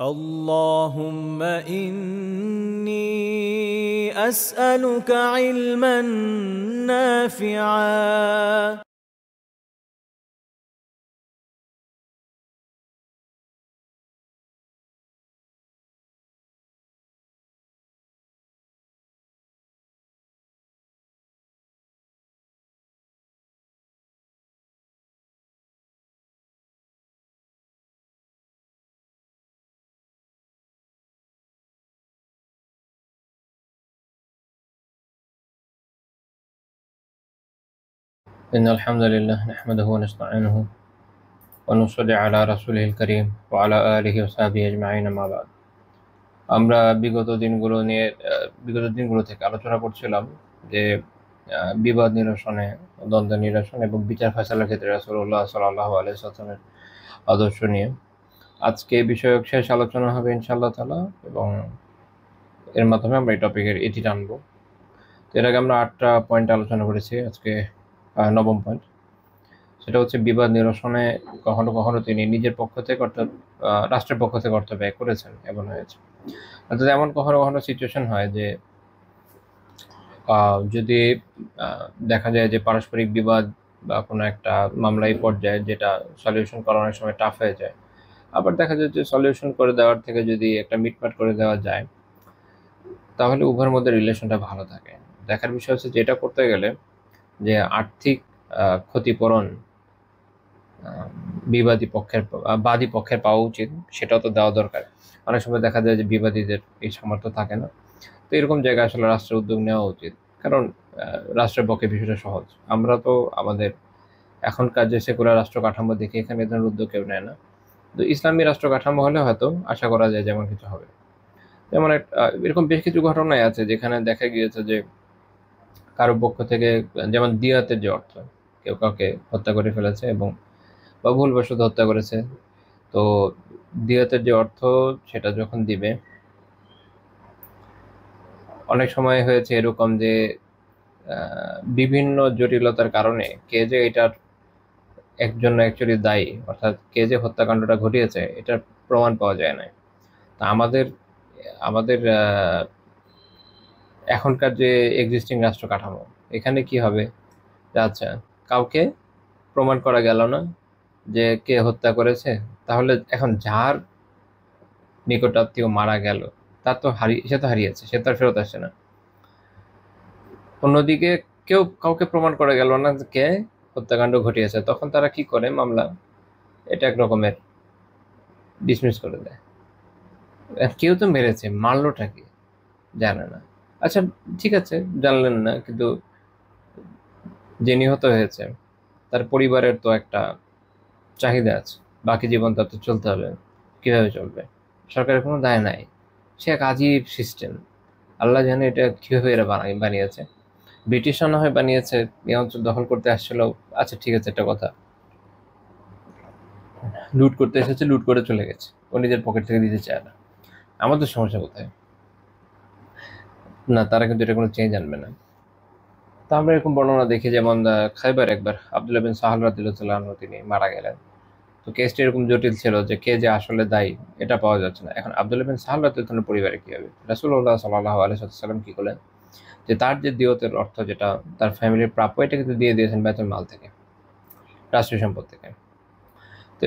اللهم إني أسألك علما نافعا إن الحمد لله نحمده ونستعينه ونصلي على رسوله الكريم وعلى آله وصحبه أجمعين أما بعد আমরা বিগত দিনগুলো থেকে আলোচনা করছিলাম যে বিবাদ নিরসনে, দ্বন্দ্ব নিরসন এবং বিচার ফায়সালার ক্ষেত্রে রাসূলুল্লাহ সাল্লাল্লাহু আলাইহি ওয়াসাল্লামের আদর্শ নিয়ে আজকে এই বিষয়ক শেষ আলোচনা হবে ইনশাআল্লাহ তাআলা, এবং এর মাধ্যমে আমরা এই টপিকের ইতি টানবো। তো এর আগে আমরা 8টা পয়েন্ট আলোচনা করেছি, আজকে 9ম পয়েন্ট। সেটা হচ্ছে বিবাদ নিরসনে কখনো কখনো তিনি নিজের পক্ষ থেকে অর্থাৎ রাষ্ট্রের পক্ষ থেকে অর্থ ব্যয় করেছেন, এমন হয়েছে। অর্থাৎ এমন কখনো কখনো সিচুয়েশন হয় যে যদি দেখা যায় যে পারস্পরিক বিবাদ বা কোনো একটা মামলা এই পর্যায়ে যেটা সলিউশন করা অনেক সময় টাফ হয়ে যায়, আবার দেখা যায় যে সলিউশন করে দেওয়ার থেকে যদি একটা মিটমাট করে দেওয়া যায় তাহলে উভয়ের মধ্যে রিলেশনটা ভালো থাকে। দেখার বিষয় হচ্ছে যেটা করতে গেলে যে আর্থিক ক্ষতিপূরণ বাদী পক্ষের পাওয়া উচিত, সেটাও তো দেওয়া দরকার। অনেক সময় দেখা যায় যে বিবাদীদের এই সামর্থ্য থাকে না, তো এরকম জায়গায় আসলে রাষ্ট্রের উদ্যোগ নেওয়া উচিত, কারণ রাষ্ট্রের পক্ষে বিষয়টা সহজ। আমরা তো আমাদের এখনকার যে সেকুলার রাষ্ট্র কাঠামো দেখে এখানে এ ধরনের উদ্যোগ কেউ নেয় না। তো ইসলামী রাষ্ট্র কাঠামো হলে হয়তো আশা করা যায় যেমন কিছু হবে। যেমন এরকম বেশ কিছু ঘটনাই আছে যেখানে দেখা গিয়েছে যে কারো পক্ষ থেকে, যেমন দিয়াতের যে অর্থ, কেউ কাউকে হত্যা করে ফেলেছে এবং বা ভুলবশত হত্যা করেছে, তো দিয়াতের যে অর্থ সেটা যখন দিবে, অনেক সময় হয়েছে এরকম যে বিভিন্ন জটিলতার কারণে কে যে এটার একজন অ্যাকচুয়ালি দায়ী, অর্থাৎ কে যে হত্যাকাণ্ডটা ঘটিয়েছে এটার প্রমাণ পাওয়া যায় না। তা আমাদের আমাদের এখনকার যে এক্সিস্টিং রাষ্ট্র কাঠামো, এখানে কি হবে যে আচ্ছা, কাউকে প্রমাণ করা গেল না যে কে হত্যা করেছে, তাহলে এখন যার নিকটাত্মীয় মারা গেল তার তো সে তো হারিয়েছে, সে তো আর ফেরত আসছে না। অন্যদিকে কাউকে প্রমাণ করা গেল না যে কে হত্যাকাণ্ড ঘটিয়েছে, তখন তারা কি করে, মামলা এটা এক রকমের ডিসমিস করে দেয়। কেউ তো মেরেছে, মারলোটা কি জানে না। আচ্ছা, ঠিক আছে, জানলেন না, কিন্তু যে নিহত হয়েছে তার পরিবারের তো একটা চাহিদা আছে, বাকি জীবন তার তো চলতে হবে। কিভাবে চলবে? সরকারের কোনো দায় নাই। সে এক আজীব সিস্টেম। আল্লাহ জানে এটা কিভাবে এরা বানিয়েছে। ব্রিটিশরা না হয় বানিয়েছে, এই অঞ্চল দখল করতে আসছিল, আচ্ছা ঠিক আছে, একটা কথা, লুট করতে এসেছে, লুট করে চলে গেছে, ও নিজের পকেট থেকে দিতে চায় না। আমাদের সমস্যা কোথায়? না, তারা কিন্তু এটা কোনো চেঞ্জ আনবে না। তা আমরা এরকম বর্ণনা দেখি, যেমন খাইবার একবার আব্দুল্লাহ বিন সাহাল রাদিয়াল্লাহু আনহু তিনি মারা গেলেন। তো কেসটা এরকম জটিল ছিল যে কে যে আসলে দায়ী এটা পাওয়া যাচ্ছে না। এখন আব্দুল্লাহ বিন সাহাল রাদিয়াল্লাহু আনহুর পরিবারে কি হবে? রাসূলুল্লাহ সাল্লাল্লাহু আলাইহি ওয়াসাল্লাম কি করলেন, যে তার যে দিয়তের অর্থ, যেটা তার ফ্যামিলির প্রাপ্য, এটা কিন্তু দিয়ে দিয়েছেন বাইতুল মাল থেকে, রাষ্ট্রীয় সম্পদ থেকে। তো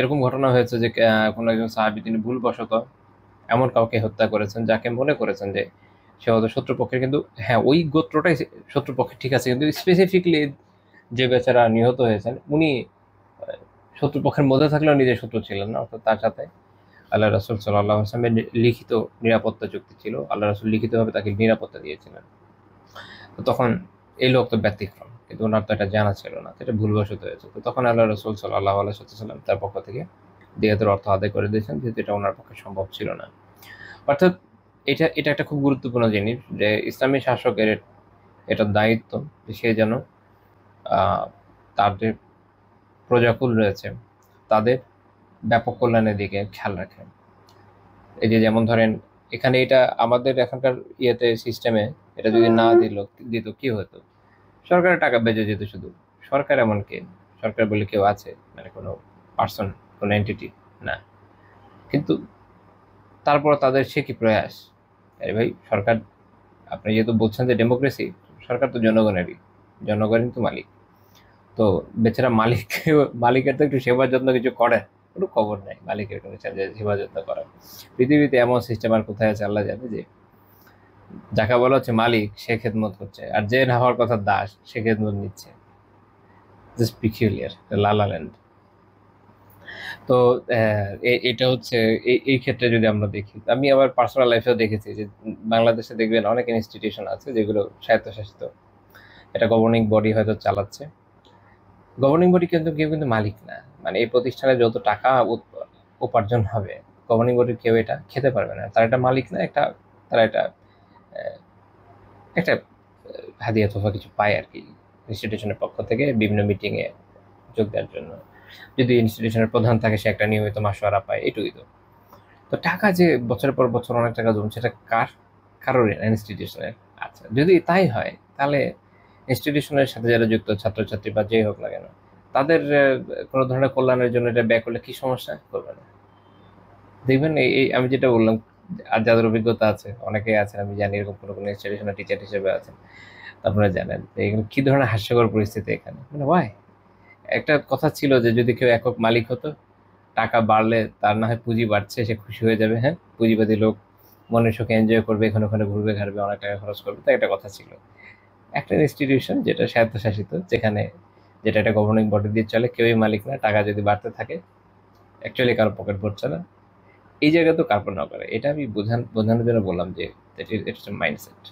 এরকম ঘটনা হয়েছে যে কোনো একজন সাহাবী তিনি ভুলবশত এমন কাউকে হত্যা করেছেন যাকে মনে করেছেন যে সে হয়তো শত্রুপক্ষের, কিন্তু হ্যাঁ ওই গোত্রটাই শত্রুপক্ষের, ঠিক আছে, কিন্তু স্পেসিফিকলি যে বেচারা নিহত হয়েছেন উনি শত্রুপক্ষের মধ্যে থাকলেও নিজের শত্রু ছিলেন না, অর্থাৎ তার সাথে আল্লাহ রাসূল সাল্লাল্লাহু আলাইহি ওয়াসাল্লামের লিখিত নিরাপত্তা চুক্তি ছিল, আল্লাহ রাসূল লিখিতভাবে তাকে নিরাপত্তা দিয়েছিলেন। তো তখন এই লোক তো ব্যতিক্রম, কিন্তু ওনার তো এটা জানা ছিল না, এটা ভুলবশত হয়েছে। তো তখন আল্লাহ রাসূল সাল্লাল্লাহু আলাইহি ওয়াসাল্লাম তার পক্ষ থেকে দিয়াতের অর্থ আদায় করে দিয়েছেন, যেহেতু এটা ওনার পক্ষে সম্ভব ছিল না। অর্থাৎ এটা এটা একটা খুব গুরুত্বপূর্ণ জিনিস যে ইসলামী শাসকের এটা দায়িত্ব যে সে যেন তার যে প্রজাকুল রয়েছে তাদের ব্যাপক কল্যাণের দিকে খেয়াল রাখেন। এই যে যেমন ধরেন, এখানে এটা আমাদের এখনকার সিস্টেমে এটা যদি না দিত কি হতো? সরকারের টাকা বেঁচে যেত শুধু। সরকার এমন কে? সরকার বলে কেউ আছে, মানে কোনো পার্সন, কোনো এন্টিটি না। কিন্তু তারপর তাদের সে কি প্রয়াস, আরে ভাই সরকার, আপনি যেহেতু বলছেন যে ডেমোক্রেসি, সরকার তো জনগণেরই, জনগণই তো মালিক। তো বেচারা মালিক, মালিকের তো একটু সেবা যত্ন কিছু করে, কোনো খবর নাই মালিকের কোনো সেবা যত্ন করার। পৃথিবীতে এমন সিস্টেম আর কোথায় আছে আল্লাহ জানে, যে যাকে বলা হচ্ছে মালিক সে খেদমত করছে, আর যে না হওয়ার কথা দাস সে খেদমত নিচ্ছে। জাস্ট পিকিউলিয়ার, লালা ল্যান্ড। তো এটা হচ্ছে এই ক্ষেত্রে যদি আমরা দেখি, আমি আবার পার্সোনাল লাইফেও দেখেছি যে বাংলাদেশে দেখবেন অনেক ইনস্টিটিউশন আছে যেগুলো স্বায়ত্তশাসিত, এটা গভর্নিং বডি হয়তো চালাচ্ছে। গভর্নিং বডি কিন্তু কেউ কিন্তু মালিক না, মানে এই প্রতিষ্ঠানে যত টাকা উপার্জন হবে গভর্নিং বডির কেউ এটা খেতে পারবে না, তারা এটা মালিক না, একটা তারা এটা আহ, একটা হাদিয়া তোফা কিছু পায় আর কি ইনস্টিটিউশনের পক্ষ থেকে বিভিন্ন মিটিংয়ে যোগ দেওয়ার জন্য। যদি ইনস্টিটিউশনের প্রধান থাকে সে একটা নিয়মিত মাসোয়ারা পায়, এটুকুই তো। তো টাকা যে বছরের পর বছর অনেক টাকা জমছে, সেটা কারোর ইনস্টিটিউশনের। আচ্ছা যদি তাই হয়, তাহলে ইনস্টিটিউশনের সাথে যারা যুক্ত ছাত্রছাত্রী বা যেই হোক না কেন, তাদের কোনো ধরনের কল্যাণের জন্য এটা ব্যয় করলে কি সমস্যা করবে না? দেখবেন এই আমি যেটা বললাম, আর যাদের অভিজ্ঞতা আছে অনেকেই আছেন, আমি জানি এরকম কোনো কোনো ইনস্টিটিউশনের টিচার হিসেবে আছেন, আপনারা জানেন যে এগুলো কি ধরনের হাস্যকর পরিস্থিতি এখানে, মানে ওয়াই। একটা কথা ছিল যে যদি কেউ একক মালিক হতো, টাকা বাড়লে তার না হয় পুঁজি বাড়ছে সে খুশি হয়ে যাবে, হ্যাঁ পুঁজিবাদী লোক মনের সুখে এনজয় করবে, এখানে ওখানে ঘুরবে ঘাড়বে, অনেক টাকা খরচ করবে, তো একটা কথা ছিল। একটা ইনস্টিটিউশন যেটা স্বায়ত্তশাসিত, যেখানে যেটা একটা গভর্নিং বডি দিয়ে চলে, কেউই মালিক না, টাকা যদি বাড়তে থাকে অ্যাকচুয়ালি কারো পকেট ভরছে না, এই জায়গায় তো কার্পণ্য করে। এটা আমি বোঝানোর জন্য বললাম যে এটা মাইন্ডসেট,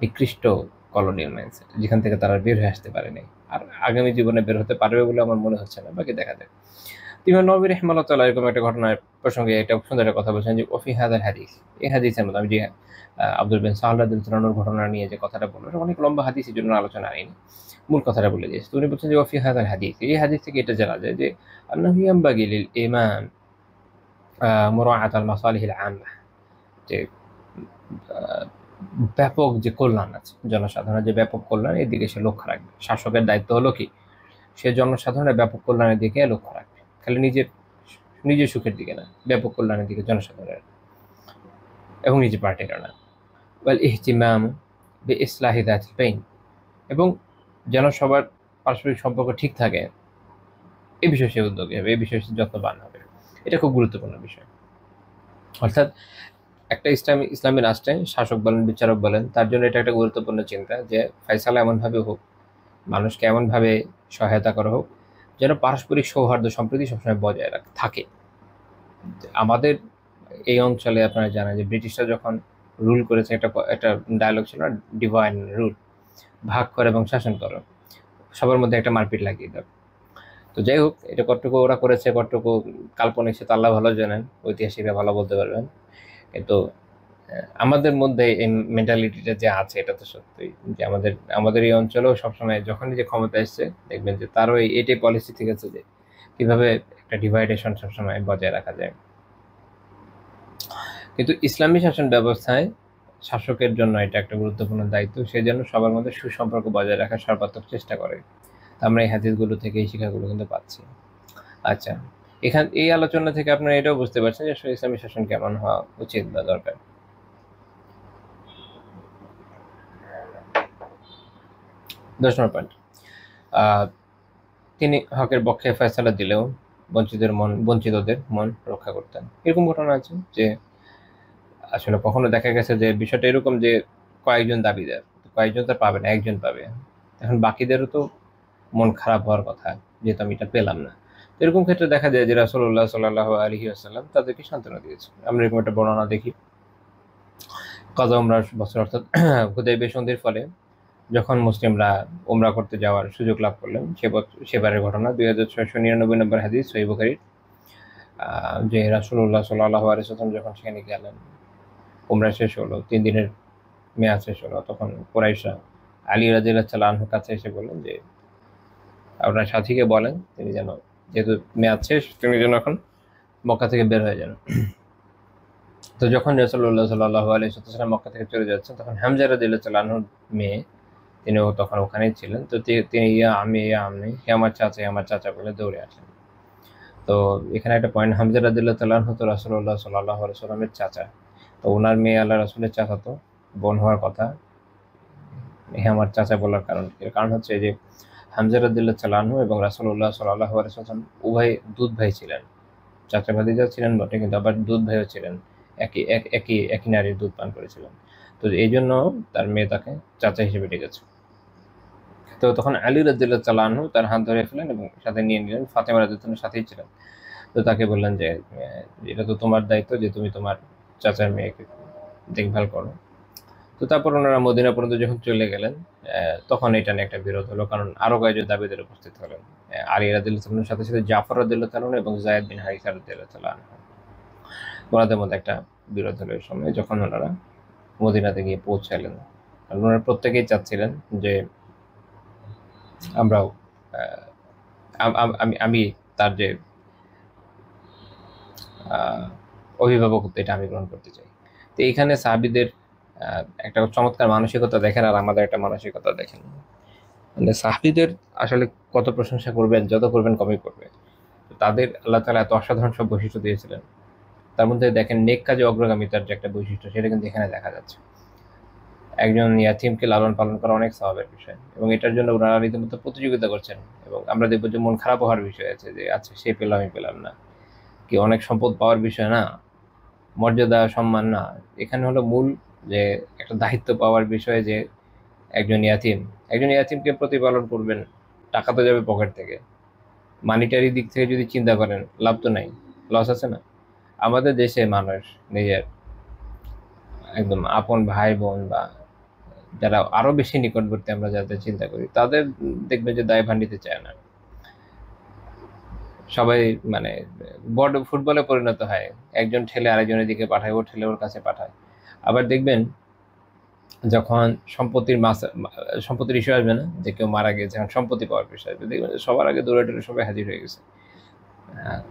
নিকৃষ্ট কলোনিয়াল মাইন্ডসেট, যেখান থেকে তারা বের হয়ে আসতে পারেনি, আর আগামী জীবনে বের হতে পারবে বলে আমার মনে হচ্ছে না, বাকি দেখা যাক। ইমাম নবী রাহিমাহুল্লাহ এরকম একটা ঘটনার প্রসঙ্গে একটা সুন্দর একটা কথা বলছেন যে ওফি হাদাল হাদিস, এই হাদিসের মধ্যে আমি যে আব্দুল বিন সাহল রাদিয়াল্লাহু আনহুর ঘটনা নিয়ে যে কথাটা বললাম, এটা অনেক লম্বা হাদিস, এই জন্য আলোচনা আইনি, মূল কথাটা বলে দিয়েছে। তো উনি বলছেন যে ওফি হাদাল হাদিস, এই হাদিস থেকে এটা জানা যায় যে আন্নাহু ইয়ানবাগি লিল ইমাম মুরাআত আল মাসালিহিল আম্মাহ, যে আহ, ব্যাপক যে কল্যাণ আছে, জনসাধারণের যে ব্যাপক কল্যাণ, এর দিকে সে লক্ষ্য রাখবে। শাসকের দায়িত্ব হলো কি, সে জনসাধারণের ব্যাপক কল্যাণের দিকে লক্ষ্য রাখবে, খালি নিজের নিজের সুখের দিকে না, ব্যাপক কল্যাণের দিকে জনসাধারণের এবং নিজের পার্টির না। ওয়াল ইহতিমাম বিইসলাহি যাতিল বাইন, এবং যেন সবার পারস্পরিক সম্পর্ক ঠিক থাকে, এই বিষয়ে সে উদ্যোগী হবে, এই বিষয়ে সে যত্নবান হবে। এটা খুব গুরুত্বপূর্ণ বিষয়। অর্থাৎ একটা ইসলামী রাষ্ট্রে শাসক বলেন বিচারক বলেন, তার জন্য এটা একটা গুরুত্বপূর্ণ চিন্তা যে ফয়সালা এমনভাবে হোক, মানুষকে এমনভাবে সহায়তা করা হোক যেন পারস্পরিক সৌহার্দ্য সম্প্রীতি সবসময় বজায় থাকে। আমাদের এই অঞ্চলে আপনারা জানেন যে ব্রিটিশরা যখন রুল করেছে, একটা একটা ডায়লগ ছিল না, ডিভাইন রুল, ভাগ করে এবং শাসন করো, সবার মধ্যে একটা মারপিট লাগিয়ে দাও। তো যাই হোক, এটা কতটুকু ওরা করেছে কতটুকু কাল্পনিক সেটা আল্লাহ ভালো জানেন, ঐতিহাসিকরা ভালো বলতে পারবেন। কিন্তু আমাদের মধ্যে এই মেন্টালিটিটা যে আছে, এটা তো সত্যি যে আমাদের আমাদের এই অঞ্চলেও সবসময় যখনই যে ক্ষমতা এসছে দেখবেন যে তারও এটাই পলিসি ঠিক আছে যে কিভাবে একটা ডিভাইডেশন সবসময় বজায় রাখা যায়। কিন্তু ইসলামী শাসন ব্যবস্থায় শাসকের জন্য এটা একটা গুরুত্বপূর্ণ দায়িত্ব, সেই জন্য সবার মধ্যে সুসম্পর্ক বজায় রাখার সর্বাত্মক চেষ্টা করে। আমরা এই হাদিসগুলো থেকে এই শিক্ষাগুলো কিন্তু পাচ্ছি। আচ্ছা, এই আলোচনা থেকে আপনারা এটাও বুঝতে পারছেন যে আসলে ইসলামী শাসন কেমন হওয়া উচিত বা দরকার। 10 নম্বর পয়েন্ট, তিনি হকের পক্ষে ফয়সালা দিলেও বঞ্চিতদের মন রক্ষা করতেন। এরকম ঘটনা আছে যে আসলে কখনো দেখা গেছে যে বিষয়টা এরকম যে কয়েকজন দাবিদার, কয়েকজন তো পাবে না, একজন পাবে, এখন বাকিদেরও তো মন খারাপ হওয়ার কথা, যেহেতু আমি এটা পেলাম না। তো এরকম ক্ষেত্রে দেখা যায় যে রাসূলুল্লাহ সাল্লাল্লাহু আলাইহি ওয়াসাল্লাম তাদেরকে সান্ত্বনা দিয়েছে। আমরা এরকম একটা বর্ণনা দেখি, কাজা উমরার বছর, অর্থাৎ হুদায়বিয়া সন্ধির ফলে যখন মুসলিমরা উমরা করতে যাওয়ার সুযোগ লাভ করলেন, সেবারের ঘটনা 2699 নম্বর হাদিস সহিহ বুখারীর, যে রাসূলুল্লাহ সাল্লাল্লাহু আলাইহি ওয়াসাল্লাম যখন সেখানে গেলেন, উমরা শেষ হলো, 3 দিনের মেয়াদ শেষ হলো, তখন কুরাইশরা আলী রাদিয়াল্লাহু তাআলা আনহুর কাছে এসে বললেন যে আপনার সাথীকে বলেন তিনি যেন, যেহেতু মেয়াদ শেষ, তিনি যেন এখন মক্কা থেকে বের হয়ে যান। তো যখন রাসূলুল্লাহ সাল্লাল্লাহু আলাইহি ওয়াসাল্লাম মক্কা থেকে চলে যাচ্ছেন, তখন হামজা রাদিয়াল্লাহু তাআলা আনহুর মেয়ে, তিনিও তখন ওখানেই ছিলেন। তো তিনি ইয়া আমি হে আমার চাচা বলে দৌড়ে আসেন। তো এখানে একটা পয়েন্ট, হামজা রাদিয়াল্লাহু তাআলা আনহু তো রাসূলুল্লাহ সাল্লাল্লাহু আলাইহি সাল্লামের চাচা, তো ওনার মেয়ে আল্লাহ রাসূলের চাচাতো বোন হওয়ার কথা। হ্যাঁ, আমার চাচা বলার কারণ এর কারণ হচ্ছে যে হামজা রাদিয়াল্লাহু তাআলা আনহু এবং রাসূলুল্লাহ সাল্লাল্লাহু আলাইহি ওয়াসাল্লাম উভয় দুধ ভাই ছিলেন। চাচা ভাতিজা ছিলেন বটে, কিন্তু আবার দুধ ভাইও ছিলেন। একই নারীর দুধ পান করেছিলেন। তো এই জন্য তার মেয়ে তাকে চাচা হিসেবে ডেকেছে। তো তখন আলী রাদিয়াল্লাহু তাআলা আনহু তার হাত ধরে ফেলেন এবং সাথে নিয়ে নিলেন। ফাতেমা রাদিয়াল্লাহু আনহার সাথেই ছিলেন। তো তাকে বললেন যে এটা তো তোমার দায়িত্ব যে তুমি তোমার চাচার মেয়েকে দেখভাল করো। তো তারপর ওনারা মদিনা পর্যন্ত যখন চলে গেলেন, তখন এটা নিয়ে একটা বিরোধ হলো, কারণ আরো কয়েকজন দাবিদার উপস্থিত হলেন। আলী রাদিয়াল্লাহু তাআলার সাথে সাথে জাফর রাদিয়াল্লাহু তাআলা এবং যায়েদ বিন হারিসা রাদিয়াল্লাহু তাআলা আনহু, ওনাদের মধ্যে একটা বিরোধ হলো এই সময় যখন ওনারা মদিনাতে গিয়ে পৌঁছালেন। কারণ ওনারা প্রত্যেকেই চাচ্ছিলেন যে আমরাও আমি তার যে অভিভাবকত্ব এটা আমি গ্রহণ করতে চাই। তো এখানে সাহাবীদের একটা চমৎকার মানসিকতা দেখেন, আর আমাদের একটা মানসিকতা দেখেন। মানে সাহাবীদের আসলে কত প্রশংসা করবেন, যত করবেন কমই করবে। তাদের আল্লাহ তাআলা এত অসাধারণ সব বৈশিষ্ট্য দিয়েছিলেন। তার মধ্যে দেখেন নেক কাজে অগ্রগামিতার যে একটা বৈশিষ্ট্য, সেটা কিন্তু এখানে দেখা যাচ্ছে। একজন ইয়াতীমকে লালন পালন করা অনেক সওয়াবের বিষয়, এবং এটার জন্য ওনারা রীতিমতো প্রতিযোগিতা করছেন। এবং আমরা দেখবো যে মন খারাপ হওয়ার বিষয় আছে, যে আচ্ছা সে পেল আমি পেলাম না, কি অনেক সম্পদ পাওয়ার বিষয় না, মর্যাদা সম্মান না। এখানে হলো মূল যে একটা দায়িত্ব পাওয়ার বিষয়, যে একজন ইয়াতিমকে প্রতিপালন করবেন। টাকা তো যাবে পকেট থেকে, মানিটারি দিক থেকে যদি চিন্তা করেন লাভ তো নাই, লস আছে না। আমাদের দেশে মানুষ নিজের একদম আপন ভাই বোন বা যারা আরো বেশি নিকটবর্তী আমরা যাদের চিন্তা করি, তাদের দেখবে যে দায় ভার নিতে চায় না। সবাই মানে বড় ফুটবলে পরিণত হয়, একজন ঠেলে আরেকজনের দিকে পাঠায়, ও ঠেলে ওর কাছে পাঠায়। আবার দেখবেন যখন সম্পত্তির ইস্যু আসবে না, যে কেউ মারা গেছে, যখন সম্পত্তি পাওয়ার বিষয় আসবে, দেখবেন যে সবার আগে দৌড়াদৌড়ি সবাই হাজির হয়ে গেছে। আহ,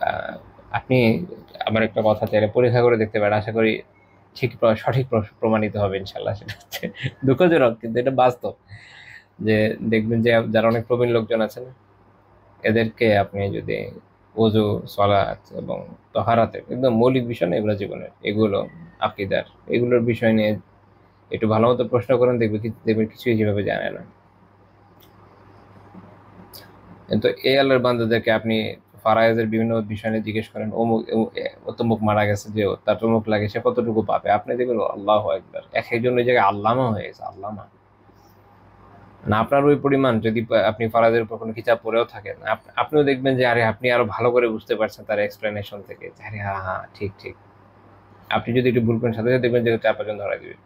আহ, আপনি আমার একটা কথা চাইলে পরীক্ষা করে দেখতে পারেন, আশা করি সঠিক প্রমাণিত হবে ইনশাল্লাহ। সেটা হচ্ছে দুঃখজনক কিন্তু এটা বাস্তব, যে দেখবেন যে যারা অনেক প্রবীণ লোকজন আছেন, এদেরকে আপনি যদি ওযু, সালাত এবং তাহারাতের একদম মৌলিক বিষয় না এগুলো, জীবনের এগুলো, আকীদার এগুলোর বিষয় নিয়ে একটু ভালো মতো প্রশ্ন করেন, দেখবেন কিছুই যেভাবে জানে না। কিন্তু এই আল্লাহর বান্দাদেরকে আপনি ফারায়েজের বিভিন্ন বিষয় নিয়ে জিজ্ঞেস করেন, অমুক মারা গেছে, যে তার তমুক লাগে, সে কতটুকু পাবে, আপনি দেখবেন আল্লাহু আকবার, এক একজন ওই জায়গায় আল্লামা হয়ে গেছে, আল্লামা না। আপনার ওই পরিমাণ যদি আপনি ফারাজের উপর কোনো কিতাব পড়েও থাকেন, আপনিও দেখবেন যে আরে আপনি আরো ভালো করে বুঝতে পারছেন তার এক্সপ্লেনেশন থেকে, আরে হ্যাঁ হ্যাঁ ঠিক ঠিক। আপনি যদি একটু ভুল করেন, সাথে সাথে দেখবেন যে 4-5 জন ধরা দিবে।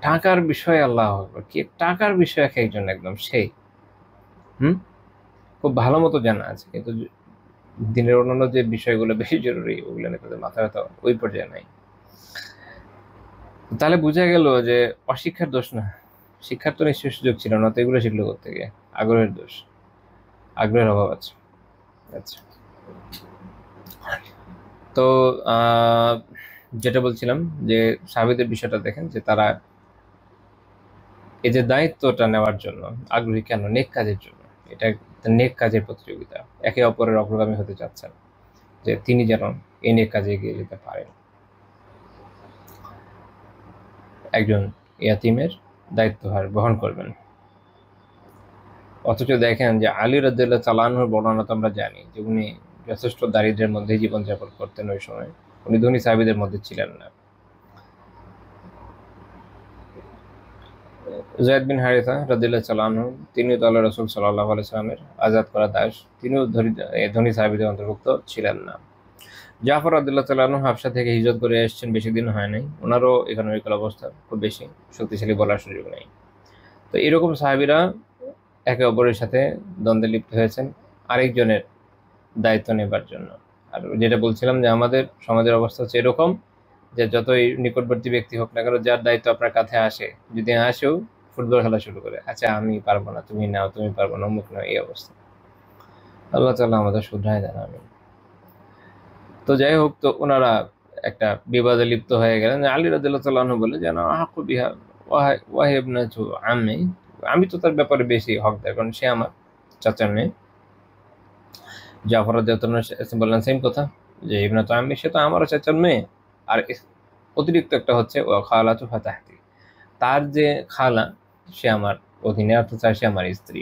টাকার বিষয়ে আল্লাহ আকবার, কি টাকার বিষয়ে এক একজন একদম সেই খুব ভালো মতো জানা আছে, কিন্তু দিনের অন্যান্য যে বিষয়গুলো বেশি জরুরি, ওগুলো নিয়ে তাদের মাথা ব্যথা ওই পর্যায়ে নাই। তাহলে বোঝা গেল যে অশিক্ষার দোষ না, শিক্ষার তো নিশ্চয়ই সুযোগ ছিল না, তো এগুলো শিখলো কোত্থেকে? আগ্রহের দোষ, আগ্রহের অভাব আছে। আচ্ছা, তো যেটা বলছিলাম যে সাহাবীদের বিষয়টা দেখেন, যে তারা এই যে দায়িত্বটা নেওয়ার জন্য আগ্রহী কেন? নেক কাজের জন্য। এটা নেক কাজের প্রতিযোগিতা, একে অপরের অগ্রগামী হতে চাচ্ছেন, যে তিনি যেন এই নেক কাজে এগিয়ে যেতে পারেন, একজন ইয়াতিমের দায়িত্বভার বহন করবেন। অথচ দেখেন যে আলী রাদিয়াল্লাহু তাআলা আনহুর বর্ণনা তো আমরা জানি, যে উনি যথেষ্ট দারিদ্র্যের মধ্যে জীবনযাপন করতেন ওই সময়, উনি ধনী সাহাবীদের মধ্যে ছিলেন না। যায়েদ বিন হারিসা রাদিয়াল্লাহু তাআলা আনহু, তিনিও তো আল্লাহ রাসূল সাল্লাল্লাহু আলাইহি সাল্লামের আযাদ করা দাস, তিনিও ধনী সাহাবীদের অন্তর্ভুক্ত ছিলেন না। জাফর রাদিয়াল্লাহু তাআলা আনহু হাবশা থেকে হিজরত করে এসেছেন, বেশি দিন হয় নাই, ওনারও ইকোনমিক্যাল অবস্থা খুব বেশি শক্তিশালী বলার সুযোগ নেই। তো এরকম সাহাবীরা একে অপরের সাথে দ্বন্দ্বে লিপ্ত হয়েছেন আরেকজনের দায়িত্ব নেবার জন্য। আর যেটা বলছিলাম, যে আমাদের সমাজের অবস্থা হচ্ছে এরকম, যে যতই নিকটবর্তী ব্যক্তি হোক না কেন, যার দায়িত্ব আপনার কাছে আসে, যদি আসেও ফুটবল খেলা শুরু করে, আচ্ছা আমি পারবো না, তুমি নাও, তুমি পারবো না, অমুক নাও, এই অবস্থা। আল্লাহ তাআলা আমাদের শুধরায় দেন, আমিন। তো যাই হোক, তো ওনারা একটা বিবাদে লিপ্ত হয়ে গেলেন। আলী রাদিয়াল্লাহু তাআলা আনহু বলে, যেন আহাক্কু বিহা ওয়াহিবনাতু আম্মি, আমি তো তার ব্যাপারে বেশি হকদার, কারণ সে আমার চাচার মেয়ে। জাফর রাদিয়াল্লাহু তাআলা বললেন সেম কথা যে ইবনাতু আম্মি, সে তো আমারও চাচার মেয়ে। আর অতিরিক্ত একটা হচ্ছে ও খালাতু ফাতাহতি, তার যে খালা সে আমার অধীনে, অর্থাৎ সে আমার স্ত্রী।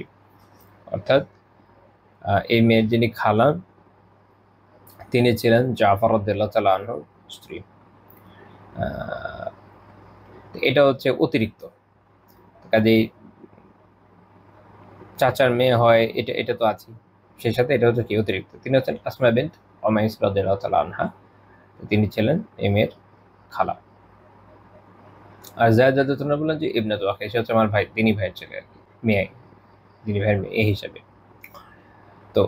অর্থাৎ এই মেয়ের যিনি খালা তিনি ছিলেন জাফর রাদিয়াল্লাহু তাআলা আনহুর স্ত্রী। এটা হচ্ছে অতিরিক্ত, কাজেই চাচার মেয়ে হয়, এটা এটা তো আছে, সেই সাথে এটা হচ্ছে কি অতিরিক্ত। তিনি হচ্ছেন আসমা বিনত উমাইস রাদিয়াল্লাহু তাআলা আনহা, তিনি ছিলেন এই মেয়ের খালা। আর যায়েদ রাদিয়াল্লাহু তাআলা বললেন যে ইবনাতু আখি, সে হচ্ছে আমার ভাই, তিনি ভাইয়ের ছেলে আর কি, মেয়ে, তিনি ভাইয়ের মেয়ে এই হিসাবে। তো